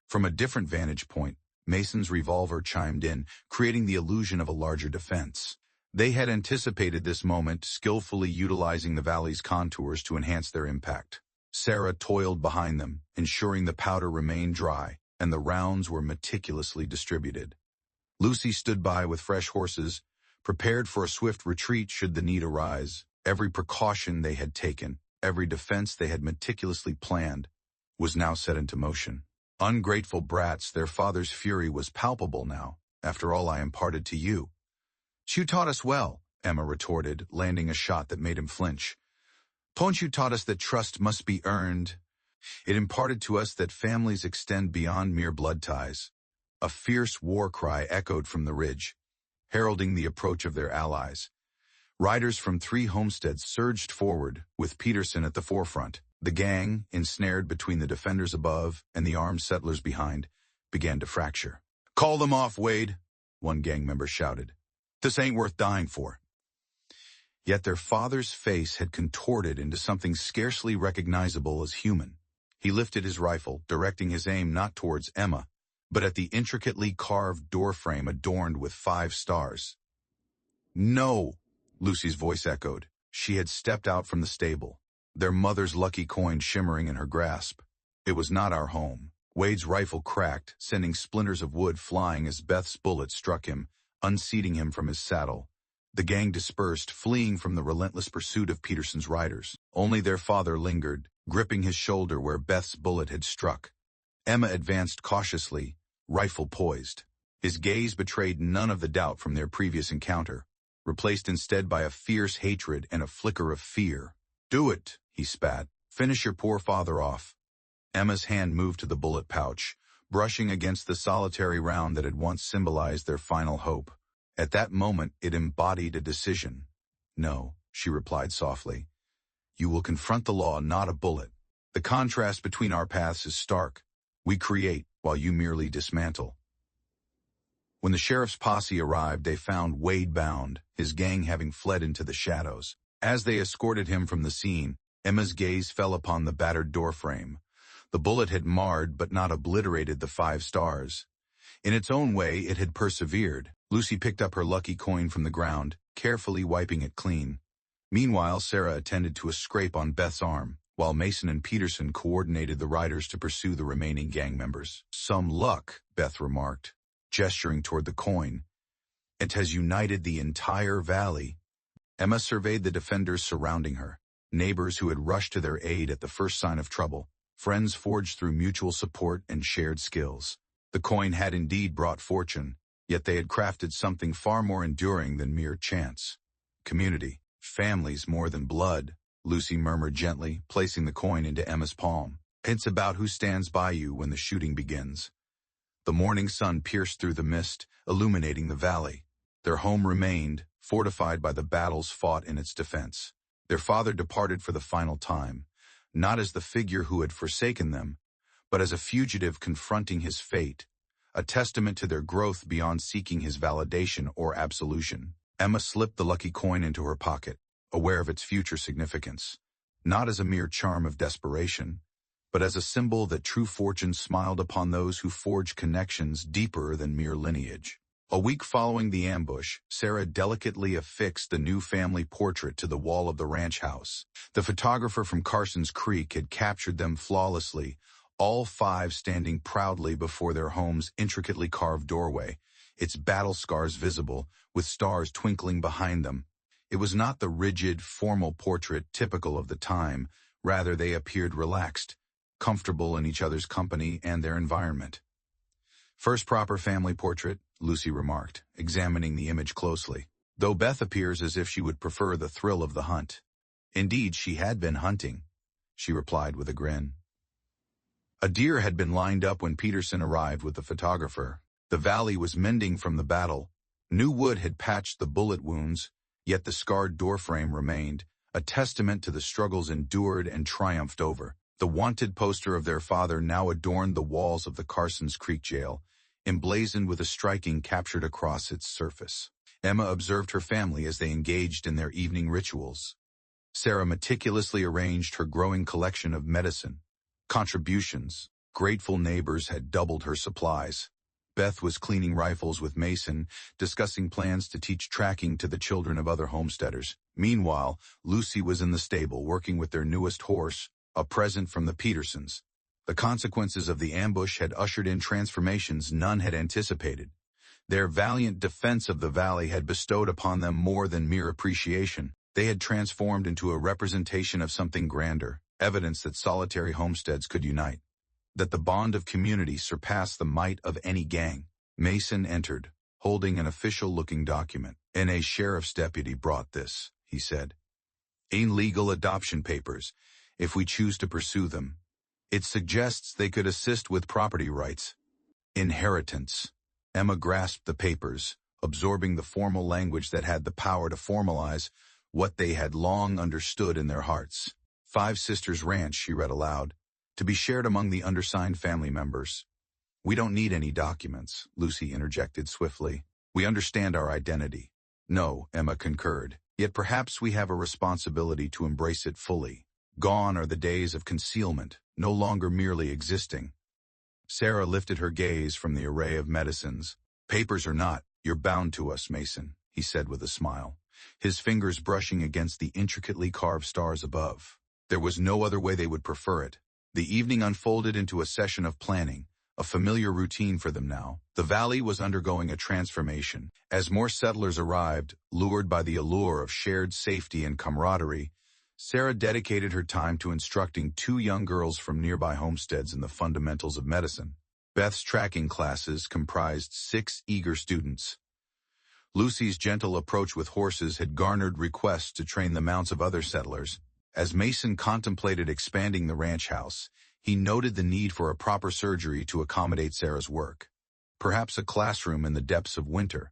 From a different vantage point, Mason's revolver chimed in, creating the illusion of a larger defense. They had anticipated this moment, skillfully utilizing the valley's contours to enhance their impact. Sarah toiled behind them, ensuring the powder remained dry, and the rounds were meticulously distributed. Lucy stood by with fresh horses, prepared for a swift retreat should the need arise. Every precaution they had taken, every defense they had meticulously planned, was now set into motion. Ungrateful brats, their father's fury was palpable now. "After all I imparted to you." "You taught us well," Emma retorted, landing a shot that made him flinch. "Ponch, you taught us that trust must be earned. It imparted to us that families extend beyond mere blood ties." A fierce war cry echoed from the ridge, heralding the approach of their allies. Riders from 3 homesteads surged forward, with Peterson at the forefront. The gang, ensnared between the defenders above and the armed settlers behind, began to fracture. "Call them off, Wade," one gang member shouted. "This ain't worth dying for." Yet their father's face had contorted into something scarcely recognizable as human. He lifted his rifle, directing his aim not towards Emma, but at the intricately carved doorframe adorned with 5 stars. "No," Lucy's voice echoed. She had stepped out from the stable, their mother's lucky coin shimmering in her grasp. "It was not our home." Wade's rifle cracked, sending splinters of wood flying as Beth's bullet struck him, unseating him from his saddle. The gang dispersed, fleeing from the relentless pursuit of Peterson's riders. Only their father lingered, gripping his shoulder where Beth's bullet had struck. Emma advanced cautiously, rifle poised. His gaze betrayed none of the doubt from their previous encounter, replaced instead by a fierce hatred and a flicker of fear. "Do it," he spat. "Finish your poor father off." Emma's hand moved to the bullet pouch, brushing against the solitary round that had once symbolized their final hope. At that moment, it embodied a decision. "No," she replied softly. "You will confront the law, not a bullet. The contrast between our paths is stark. We create, while you merely dismantle." When the sheriff's posse arrived, they found Wade bound, his gang having fled into the shadows. As they escorted him from the scene, Emma's gaze fell upon the battered doorframe. The bullet had marred but not obliterated the 5 stars. In its own way, it had persevered. Lucy picked up her lucky coin from the ground, carefully wiping it clean. Meanwhile, Sarah attended to a scrape on Beth's arm, while Mason and Peterson coordinated the riders to pursue the remaining gang members. "Some luck," Beth remarked, gesturing toward the coin. "It has united the entire valley." Emma surveyed the defenders surrounding her, neighbors who had rushed to their aid at the first sign of trouble, friends forged through mutual support and shared skills. The coin had indeed brought fortune, yet they had crafted something far more enduring than mere chance. "Community, families more than blood," Lucy murmured gently, placing the coin into Emma's palm. "It's about who stands by you when the shooting begins." The morning sun pierced through the mist, illuminating the valley. Their home remained, fortified by the battles fought in its defense. Their father departed for the final time, not as the figure who had forsaken them, but as a fugitive confronting his fate, a testament to their growth beyond seeking his validation or absolution. Emma slipped the lucky coin into her pocket, aware of its future significance, not as a mere charm of desperation, but as a symbol that true fortune smiled upon those who forge connections deeper than mere lineage. A week following the ambush, Sarah delicately affixed the new family portrait to the wall of the ranch house. The photographer from Carson's Creek had captured them flawlessly, all 5 standing proudly before their home's intricately carved doorway, its battle scars visible, with stars twinkling behind them. It was not the rigid, formal portrait typical of the time. Rather, they appeared relaxed, comfortable in each other's company and their environment. "First proper family portrait," Lucy remarked, examining the image closely, "though Beth appears as if she would prefer the thrill of the hunt." "Indeed, she had been hunting," she replied with a grin. A deer had been lined up when Peterson arrived with the photographer. The valley was mending from the battle. New wood had patched the bullet wounds, yet the scarred doorframe remained, a testament to the struggles endured and triumphed over. The wanted poster of their father now adorned the walls of the Carson's Creek jail, emblazoned with a striking captured across its surface. Emma observed her family as they engaged in their evening rituals. Sarah meticulously arranged her growing collection of medicine. Contributions. Grateful neighbors had doubled her supplies. Beth was cleaning rifles with Mason, discussing plans to teach tracking to the children of other homesteaders. Meanwhile, Lucy was in the stable working with their newest horse, a present from the Petersons. The consequences of the ambush had ushered in transformations none had anticipated. Their valiant defense of the valley had bestowed upon them more than mere appreciation. They had transformed into a representation of something grander, evidence that solitary homesteads could unite, that the bond of community surpassed the might of any gang. Mason entered, holding an official-looking document. "A sheriff's deputy brought this," he said. "Ain legal adoption papers, if we choose to pursue them. It suggests they could assist with property rights. Inheritance." Emma grasped the papers, absorbing the formal language that had the power to formalize what they had long understood in their hearts. "Five Sisters Ranch," she read aloud, "to be shared among the undersigned family members." "We don't need any documents," Lucy interjected swiftly. "We understand our identity." "No," Emma concurred, "yet perhaps we have a responsibility to embrace it fully. Gone are the days of concealment, no longer merely existing." Sarah lifted her gaze from the array of medicines. "Papers or not, you're bound to us, Mason," he said with a smile, his fingers brushing against the intricately carved stars above. There was no other way they would prefer it. The evening unfolded into a session of planning, a familiar routine for them now. The valley was undergoing a transformation. As more settlers arrived, lured by the allure of shared safety and camaraderie, Sarah dedicated her time to instructing 2 young girls from nearby homesteads in the fundamentals of medicine. Beth's tracking classes comprised 6 eager students. Lucy's gentle approach with horses had garnered requests to train the mounts of other settlers. As Mason contemplated expanding the ranch house, he noted the need for a proper surgery to accommodate Sarah's work. Perhaps a classroom in the depths of winter.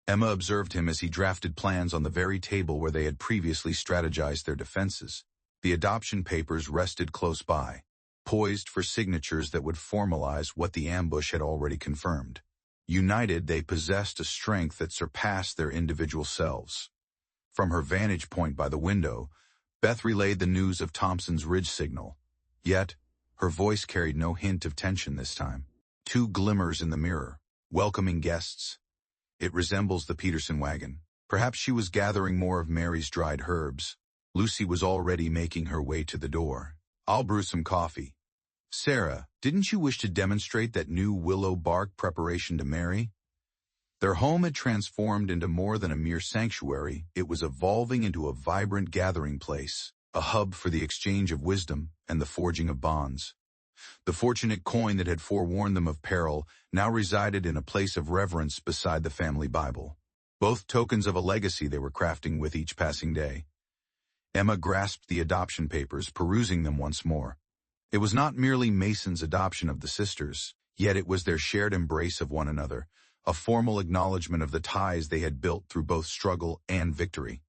Emma observed him as he drafted plans on the very table where they had previously strategized their defenses. The adoption papers rested close by, poised for signatures that would formalize what the ambush had already confirmed. United, they possessed a strength that surpassed their individual selves. From her vantage point by the window, Beth relayed the news of Thompson's Ridge signal. Yet, Her voice carried no hint of tension this time. Two glimmers in the mirror, welcoming guests. It resembles the Peterson wagon. Perhaps she was gathering more of Mary's dried herbs. Lucy was already making her way to the door. I'll brew some coffee. Sarah, didn't you wish to demonstrate that new willow bark preparation to Mary? Their home had transformed into more than a mere sanctuary. It was evolving into a vibrant gathering place, a hub for the exchange of wisdom and the forging of bonds. The fortunate coin that had forewarned them of peril now resided in a place of reverence beside the family Bible, both tokens of a legacy they were crafting with each passing day. Emma grasped the adoption papers, perusing them once more. It was not merely Mason's adoption of the sisters, yet it was their shared embrace of one another, a formal acknowledgement of the ties they had built through both struggle and victory.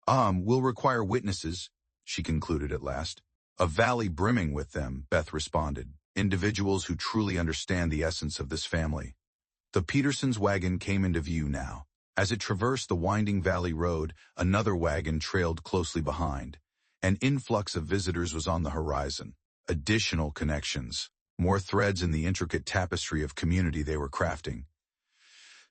We'll require witnesses, she concluded at last. A valley brimming with them, Beth responded, individuals who truly understand the essence of this family. The Petersons' wagon came into view now. As it traversed the winding valley road, another wagon trailed closely behind. An influx of visitors was on the horizon. Additional connections, more threads in the intricate tapestry of community they were crafting.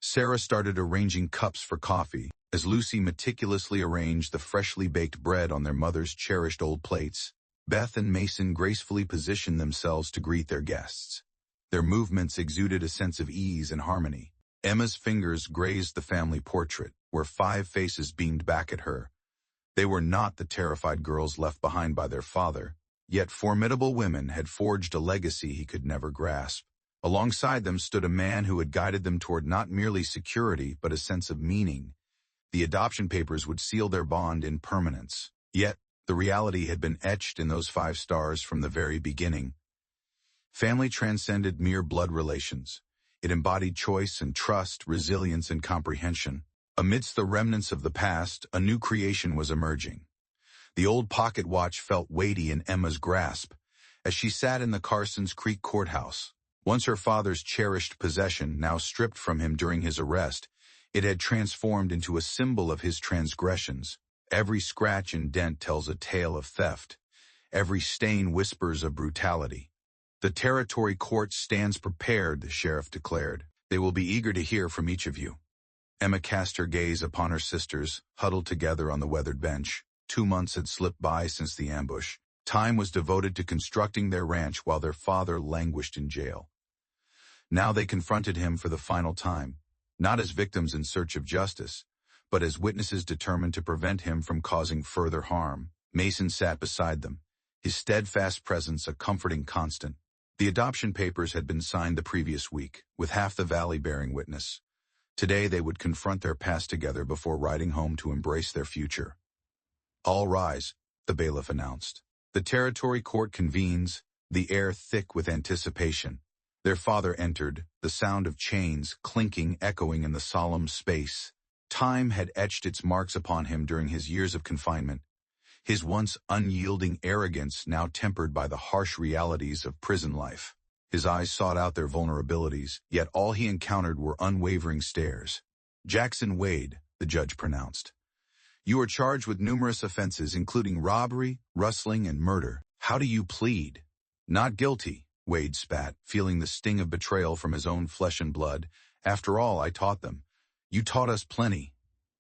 Sarah started arranging cups for coffee, as Lucy meticulously arranged the freshly baked bread on their mother's cherished old plates. Beth and Mason gracefully positioned themselves to greet their guests. Their movements exuded a sense of ease and harmony. Emma's fingers grazed the family portrait, where 5 faces beamed back at her. They were not the terrified girls left behind by their father, yet formidable women had forged a legacy he could never grasp. Alongside them stood a man who had guided them toward not merely security, but a sense of meaning. The adoption papers would seal their bond in permanence. Yet, the reality had been etched in those 5 stars from the very beginning. Family transcended mere blood relations. It embodied choice and trust, resilience and comprehension. Amidst the remnants of the past, a new creation was emerging. The old pocket watch felt weighty in Emma's grasp as she sat in the Carsons Creek courthouse. Once her father's cherished possession, now stripped from him during his arrest, it had transformed into a symbol of his transgressions. Every scratch and dent tells a tale of theft. Every stain whispers of brutality. The territory court stands prepared, the sheriff declared. They will be eager to hear from each of you. Emma cast her gaze upon her sisters, huddled together on the weathered bench. 2 months had slipped by since the ambush. Time was devoted to constructing their ranch while their father languished in jail. Now they confronted him for the final time, not as victims in search of justice, but as witnesses determined to prevent him from causing further harm. Mason sat beside them, his steadfast presence a comforting constant. The adoption papers had been signed the previous week, with half the valley bearing witness. Today they would confront their past together before riding home to embrace their future. All rise, the bailiff announced. The territory court convenes, the air thick with anticipation. Their father entered, the sound of chains clinking echoing in the solemn space. Time had etched its marks upon him during his years of confinement, his once unyielding arrogance now tempered by the harsh realities of prison life. His eyes sought out their vulnerabilities, yet all he encountered were unwavering stares. Jackson Wade, the judge pronounced. You are charged with numerous offenses, including robbery, rustling, and murder. How do you plead? Not guilty, Wade spat, feeling the sting of betrayal from his own flesh and blood. After all, I taught them. You taught us plenty,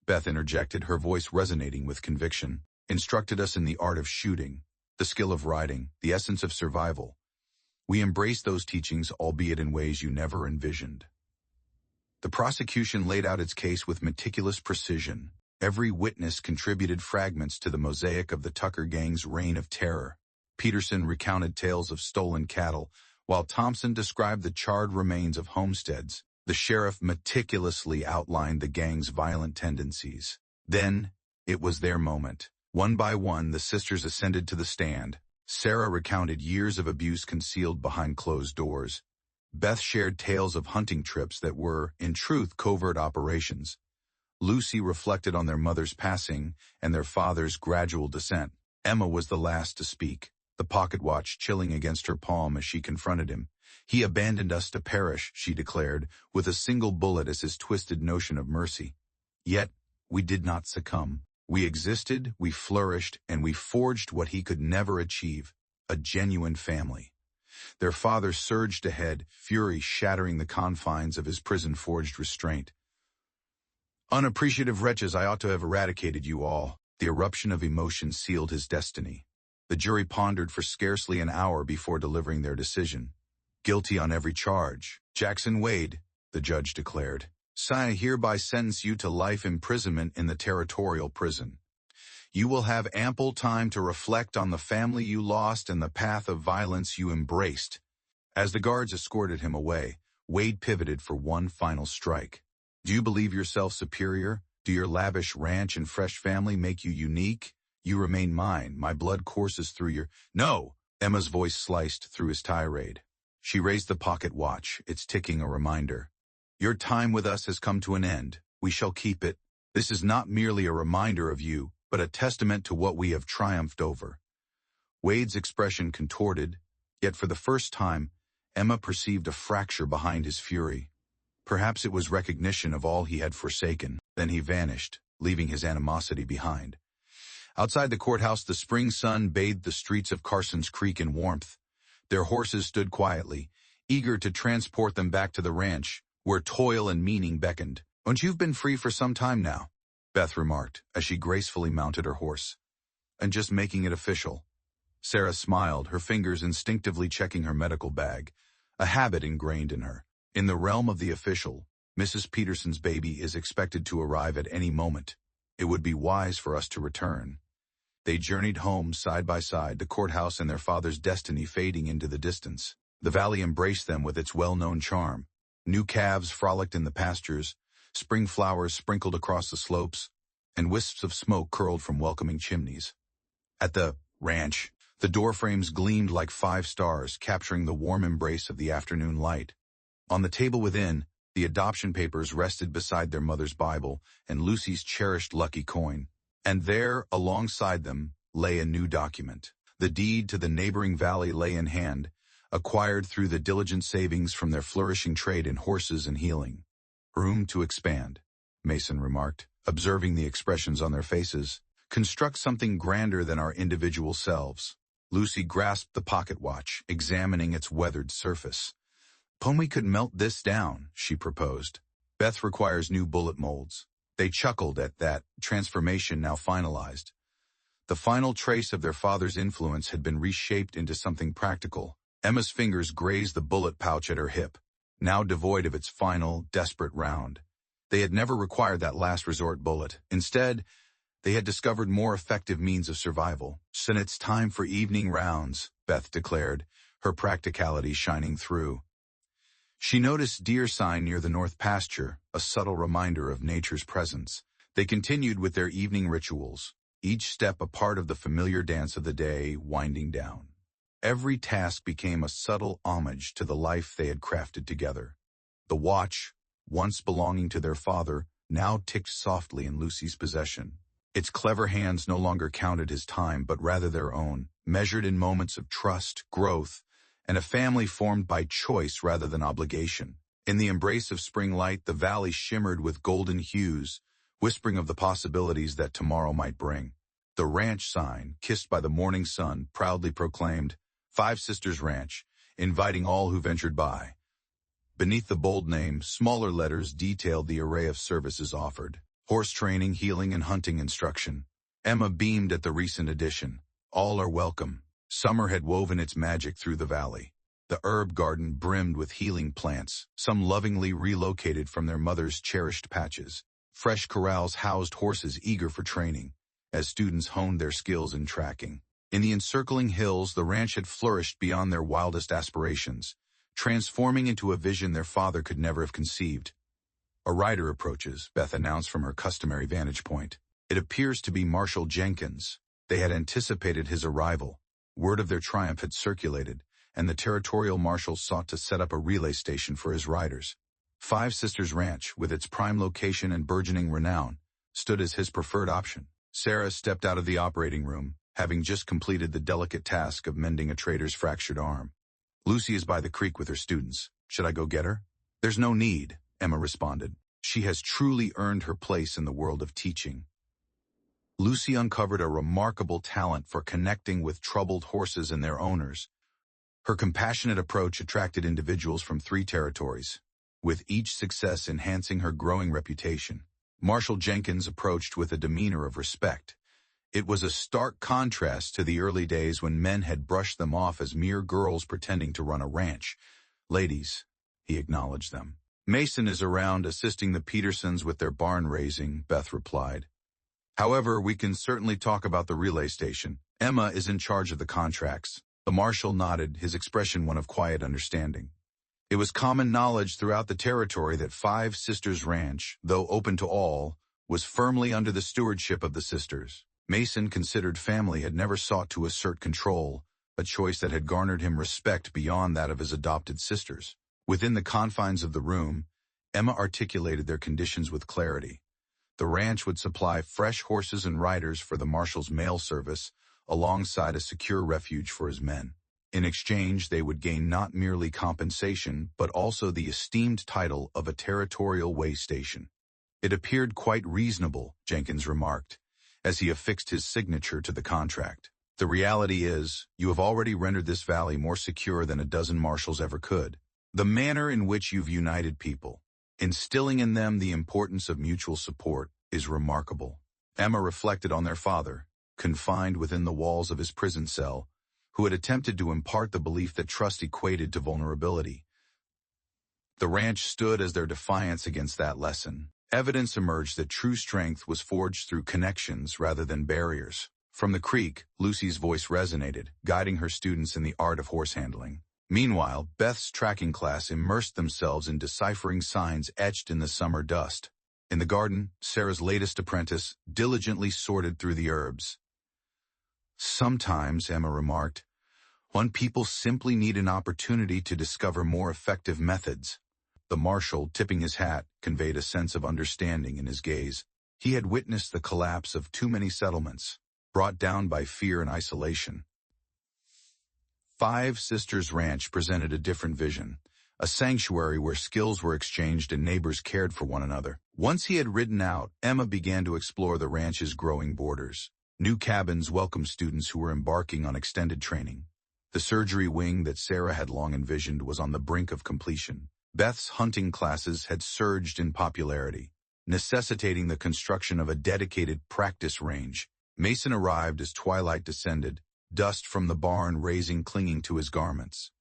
Beth interjected, her voice resonating with conviction. Instructed us in the art of shooting, the skill of riding, the essence of survival. We embraced those teachings, albeit in ways you never envisioned. The prosecution laid out its case with meticulous precision. Every witness contributed fragments to the mosaic of the Tucker gang's reign of terror. Peterson recounted tales of stolen cattle, while Thompson described the charred remains of homesteads. The sheriff meticulously outlined the gang's violent tendencies. Then, it was their moment. One by one, the sisters ascended to the stand. Sarah recounted years of abuse concealed behind closed doors. Beth shared tales of hunting trips that were, in truth, covert operations. Lucy reflected on their mother's passing and their father's gradual descent. Emma was the last to speak, the pocket watch chilling against her palm as she confronted him. He abandoned us to perish, she declared, with a single bullet as his twisted notion of mercy. Yet, we did not succumb. We existed, we flourished, and we forged what he could never achieve, a genuine family. Their father surged ahead, fury shattering the confines of his prison-forged restraint. "Unappreciative wretches, I ought to have eradicated you all." The eruption of emotion sealed his destiny. The jury pondered for scarcely an hour before delivering their decision. "Guilty on every charge. Jackson Wade," the judge declared, "I hereby sentence you to life imprisonment in the territorial prison. You will have ample time to reflect on the family you lost and the path of violence you embraced." As the guards escorted him away, Wade pivoted for one final strike. "Do you believe yourself superior? Do your lavish ranch and fresh family make you unique? You remain mine. My blood courses through your—" "No!" Emma's voice sliced through his tirade. She raised the pocket watch, its ticking a reminder. "Your time with us has come to an end. We shall keep it. This is not merely a reminder of you, but a testament to what we have triumphed over." Wade's expression contorted, yet for the first time, Emma perceived a fracture behind his fury. Perhaps it was recognition of all he had forsaken. Then he vanished, leaving his animosity behind. Outside the courthouse, the spring sun bathed the streets of Carson's Creek in warmth. Their horses stood quietly, eager to transport them back to the ranch, where toil and meaning beckoned. "And you've been free for some time now," Beth remarked, as she gracefully mounted her horse. "And just making it official." Sarah smiled, her fingers instinctively checking her medical bag, a habit ingrained in her. "In the realm of the official, Mrs. Peterson's baby is expected to arrive at any moment. It would be wise for us to return." They journeyed home side by side, the courthouse and their father's destiny fading into the distance. The valley embraced them with its well-known charm. New calves frolicked in the pastures, spring flowers sprinkled across the slopes, and wisps of smoke curled from welcoming chimneys. At the ranch, the doorframes gleamed like 5 stars, capturing the warm embrace of the afternoon light. On the table within, the adoption papers rested beside their mother's Bible and Lucy's cherished lucky coin. And there, alongside them, lay a new document. The deed to the neighboring valley lay in hand, acquired through the diligent savings from their flourishing trade in horses and healing. "Room to expand," Mason remarked, observing the expressions on their faces. "Construct something grander than our individual selves." Lucy grasped the pocket watch, examining its weathered surface. "Pon we could melt this down," she proposed. "Beth requires new bullet molds." They chuckled at that transformation now finalized. The final trace of their father's influence had been reshaped into something practical. Emma's fingers grazed the bullet pouch at her hip, now devoid of its final, desperate round. They had never required that last resort bullet. Instead, they had discovered more effective means of survival. "So it's time for evening rounds," Beth declared, her practicality shining through. She noticed deer sign near the north pasture, a subtle reminder of nature's presence. They continued with their evening rituals, each step a part of the familiar dance of the day winding down. Every task became a subtle homage to the life they had crafted together. The watch, once belonging to their father, now ticked softly in Lucy's possession. Its clever hands no longer counted his time, but rather their own, measured in moments of trust, growth, and a family formed by choice rather than obligation. In the embrace of spring light, the valley shimmered with golden hues, whispering of the possibilities that tomorrow might bring. The ranch sign, kissed by the morning sun, proudly proclaimed, "Five Sisters Ranch," inviting all who ventured by. Beneath the bold name, smaller letters detailed the array of services offered: horse training, healing, and hunting instruction. Emma beamed at the recent addition. "All are welcome." Summer had woven its magic through the valley. The herb garden brimmed with healing plants, some lovingly relocated from their mother's cherished patches. Fresh corrals housed horses eager for training, as students honed their skills in tracking. In the encircling hills, the ranch had flourished beyond their wildest aspirations, transforming into a vision their father could never have conceived. "A rider approaches," Beth announced from her customary vantage point. "It appears to be Marshal Jenkins." They had anticipated his arrival. Word of their triumph had circulated, and the territorial marshal sought to set up a relay station for his riders. Five Sisters Ranch, with its prime location and burgeoning renown, stood as his preferred option. Sarah stepped out of the operating room, having just completed the delicate task of mending a trader's fractured arm. "Lucy is by the creek with her students. Should I go get her?" "There's no need," Emma responded. "She has truly earned her place in the world of teaching." Lucy uncovered a remarkable talent for connecting with troubled horses and their owners. Her compassionate approach attracted individuals from 3 territories, with each success enhancing her growing reputation. Marshall Jenkins approached with a demeanor of respect. It was a stark contrast to the early days when men had brushed them off as mere girls pretending to run a ranch. "Ladies," he acknowledged them. "Mason is around assisting the Petersons with their barn raising," Beth replied. "However, we can certainly talk about the relay station. Emma is in charge of the contracts." The marshal nodded, his expression one of quiet understanding. It was common knowledge throughout the territory that Five Sisters Ranch, though open to all, was firmly under the stewardship of the sisters. Mason, considered family, had never sought to assert control, a choice that had garnered him respect beyond that of his adopted sisters. Within the confines of the room, Emma articulated their conditions with clarity. The ranch would supply fresh horses and riders for the marshal's mail service, alongside a secure refuge for his men. In exchange, they would gain not merely compensation, but also the esteemed title of a territorial way station. "It appeared quite reasonable," Jenkins remarked, as he affixed his signature to the contract. "The reality is, you have already rendered this valley more secure than a dozen marshals ever could. The manner in which you've united people, instilling in them the importance of mutual support, is remarkable." Emma reflected on their father, confined within the walls of his prison cell, who had attempted to impart the belief that trust equated to vulnerability. The ranch stood as their defiance against that lesson. Evidence emerged that true strength was forged through connections rather than barriers. From the creek, Lucy's voice resonated, guiding her students in the art of horse handling. Meanwhile, Beth's tracking class immersed themselves in deciphering signs etched in the summer dust. In the garden, Sarah's latest apprentice diligently sorted through the herbs. "Sometimes," Emma remarked, "when people simply need an opportunity to discover more effective methods." The marshal, tipping his hat, conveyed a sense of understanding in his gaze. He had witnessed the collapse of too many settlements, brought down by fear and isolation. Five Sisters Ranch presented a different vision, a sanctuary where skills were exchanged and neighbors cared for one another. Once he had ridden out, Emma began to explore the ranch's growing borders. New cabins welcomed students who were embarking on extended training. The surgery wing that Sarah had long envisioned was on the brink of completion. Beth's hunting classes had surged in popularity, necessitating the construction of a dedicated practice range. Mason arrived as twilight descended, dust from the barn raising clinging to his garments.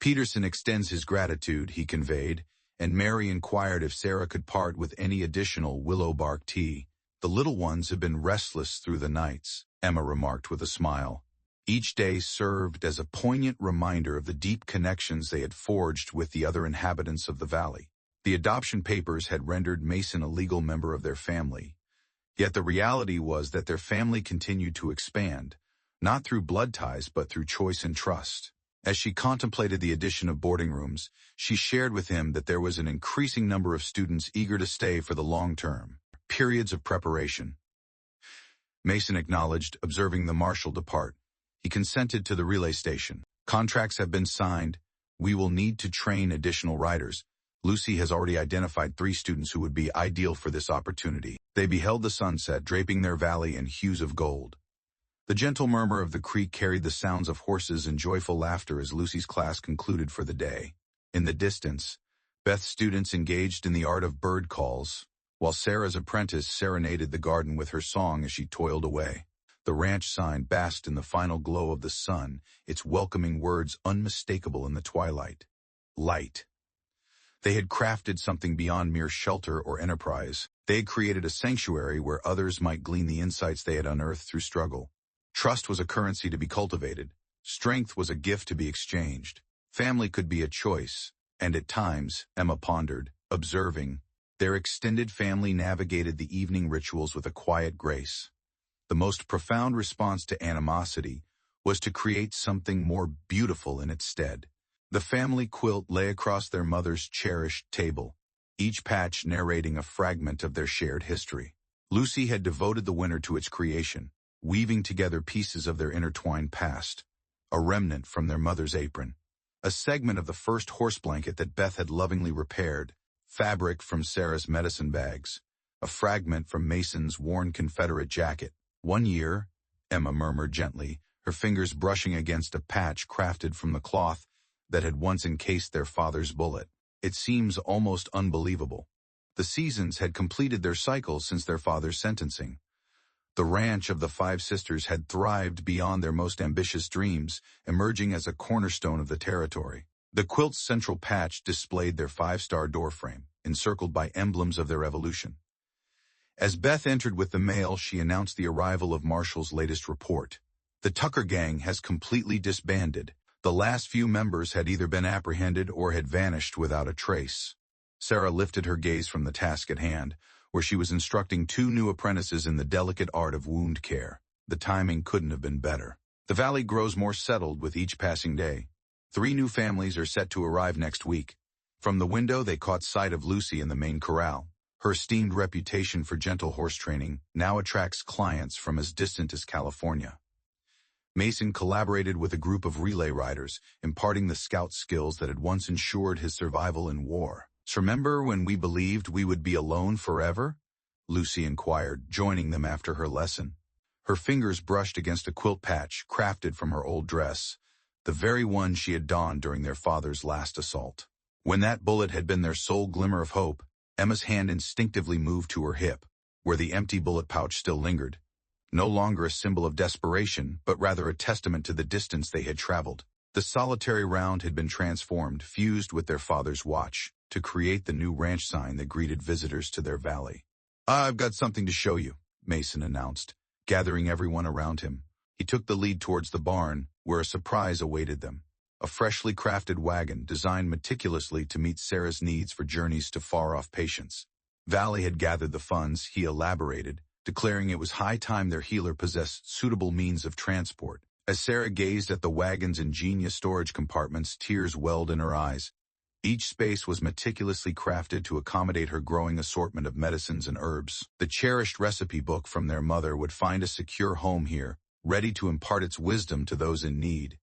"Peterson extends his gratitude," he conveyed, and Mary inquired if Sarah could part with any additional willow bark tea. "The little ones have been restless through the nights," Emma remarked with a smile. Each day served as a poignant reminder of the deep connections they had forged with the other inhabitants of the valley. The adoption papers had rendered Mason a legal member of their family. Yet the reality was that their family continued to expand, not through blood ties but through choice and trust. As she contemplated the addition of boarding rooms, she shared with him that there was an increasing number of students eager to stay for the long term. Periods of preparation. Mason acknowledged, observing the marshal depart. He consented to the relay station. "Contracts have been signed. We will need to train additional riders. Lucy has already identified 3 students who would be ideal for this opportunity." They beheld the sunset draping their valley in hues of gold. The gentle murmur of the creek carried the sounds of horses and joyful laughter as Lucy's class concluded for the day. In the distance, Beth's students engaged in the art of bird calls, while Sarah's apprentice serenaded the garden with her song as she toiled away. The ranch sign basked in the final glow of the sun, its welcoming words unmistakable in the twilight. Light. They had crafted something beyond mere shelter or enterprise. They had created a sanctuary where others might glean the insights they had unearthed through struggle. Trust was a currency to be cultivated. Strength was a gift to be exchanged. Family could be a choice, and at times, Emma pondered, observing, their extended family navigated the evening rituals with a quiet grace. The most profound response to animosity was to create something more beautiful in its stead. The family quilt lay across their mother's cherished table, each patch narrating a fragment of their shared history. Lucy had devoted the winter to its creation, weaving together pieces of their intertwined past, a remnant from their mother's apron, a segment of the first horse blanket that Beth had lovingly repaired, fabric from Sarah's medicine bags, a fragment from Mason's worn Confederate jacket. "One year," Emma murmured gently, her fingers brushing against a patch crafted from the cloth that had once encased their father's bullet. It seems almost unbelievable. The seasons had completed their cycles since their father's sentencing. The ranch of the five sisters had thrived beyond their most ambitious dreams, emerging as a cornerstone of the territory. The quilt's central patch displayed their five-star doorframe, encircled by emblems of their evolution. As Beth entered with the mail, she announced the arrival of Marshall's latest report. The Tucker gang has completely disbanded. The last few members had either been apprehended or had vanished without a trace. Sarah lifted her gaze from the task at hand, where she was instructing two new apprentices in the delicate art of wound care. The timing couldn't have been better. The valley grows more settled with each passing day. 3 new families are set to arrive next week. From the window, they caught sight of Lucy in the main corral. Her esteemed reputation for gentle horse training now attracts clients from as distant as California. Mason collaborated with a group of relay riders, imparting the scout skills that had once ensured his survival in war. "Remember when we believed we would be alone forever?" Lucy inquired, joining them after her lesson. Her fingers brushed against a quilt patch crafted from her old dress, the very one she had donned during their father's last assault. When that bullet had been their sole glimmer of hope, Emma's hand instinctively moved to her hip, where the empty bullet pouch still lingered. No longer a symbol of desperation, but rather a testament to the distance they had traveled. The solitary round had been transformed, fused with their father's watch, to create the new ranch sign that greeted visitors to their valley. "I've got something to show you," Mason announced, gathering everyone around him. He took the lead towards the barn, where a surprise awaited them. A freshly crafted wagon designed meticulously to meet Sarah's needs for journeys to far-off patients. Valley had gathered the funds, he elaborated, declaring it was high time their healer possessed suitable means of transport. As Sarah gazed at the wagon's ingenious storage compartments, tears welled in her eyes. Each space was meticulously crafted to accommodate her growing assortment of medicines and herbs. The cherished recipe book from their mother would find a secure home here, ready to impart its wisdom to those in need.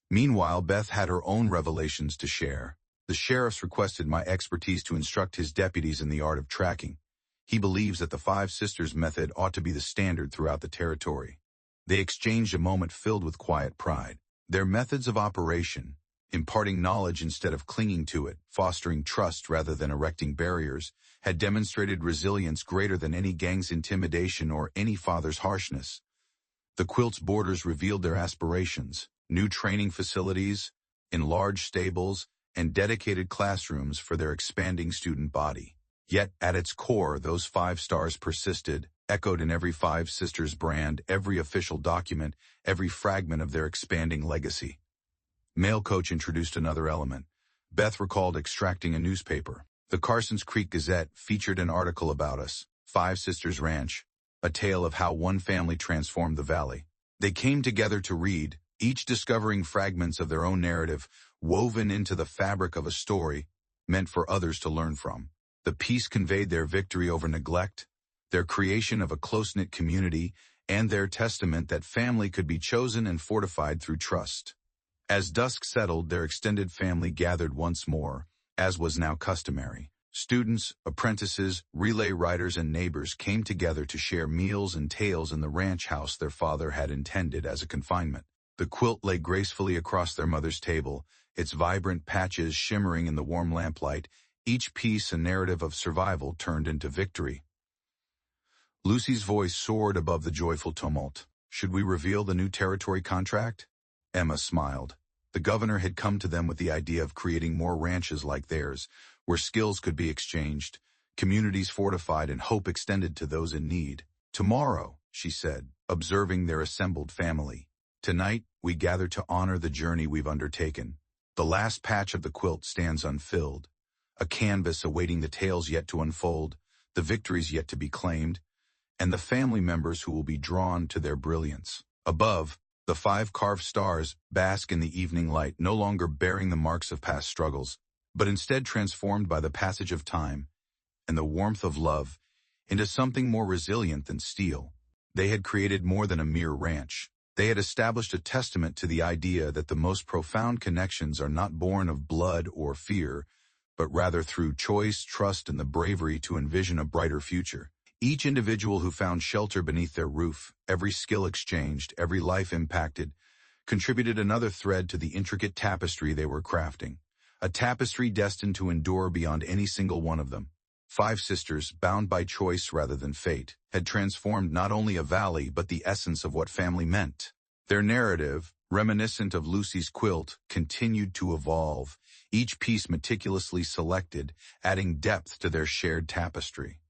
Meanwhile, Beth had her own revelations to share. The sheriff's requested my expertise to instruct his deputies in the art of tracking. He believes that the Five Sisters method ought to be the standard throughout the territory. They exchanged a moment filled with quiet pride. Their methods of operation, imparting knowledge instead of clinging to it, fostering trust rather than erecting barriers, had demonstrated resilience greater than any gang's intimidation or any father's harshness. The quilt's borders revealed their aspirations: new training facilities, enlarged stables, and dedicated classrooms for their expanding student body. Yet, at its core, those 5 stars persisted, echoed in every Five Sisters brand, every official document, every fragment of their expanding legacy. Mail Coach introduced another element. Beth recalled extracting a newspaper. The Carsons Creek Gazette featured an article about us, Five Sisters Ranch, a tale of how one family transformed the valley. They came together to read, each discovering fragments of their own narrative, woven into the fabric of a story meant for others to learn from. The piece conveyed their victory over neglect, their creation of a close-knit community, and their testament that family could be chosen and fortified through trust. As dusk settled, their extended family gathered once more, as was now customary. Students, apprentices, relay riders, and neighbors came together to share meals and tales in the ranch house their father had intended as a confinement. The quilt lay gracefully across their mother's table, its vibrant patches shimmering in the warm lamplight, each piece a narrative of survival turned into victory. Lucy's voice soared above the joyful tumult. "Should we reveal the new territory contract?" Emma smiled. The governor had come to them with the idea of creating more ranches like theirs, where skills could be exchanged, communities fortified, and hope extended to those in need. "Tomorrow," she said, observing their assembled family. "Tonight, we gather to honor the journey we've undertaken. The last patch of the quilt stands unfilled, a canvas awaiting the tales yet to unfold, the victories yet to be claimed, and the family members who will be drawn to their brilliance." Above, the 5 carved stars bask in the evening light, no longer bearing the marks of past struggles, but instead transformed by the passage of time and the warmth of love into something more resilient than steel. They had created more than a mere ranch. They had established a testament to the idea that the most profound connections are not born of blood or fear, but rather through choice, trust, and the bravery to envision a brighter future. Each individual who found shelter beneath their roof, every skill exchanged, every life impacted, contributed another thread to the intricate tapestry they were crafting. A tapestry destined to endure beyond any single one of them. 5 sisters, bound by choice rather than fate, had transformed not only a valley but the essence of what family meant. Their narrative, reminiscent of Lucy's quilt, continued to evolve, each piece meticulously selected, adding depth to their shared tapestry.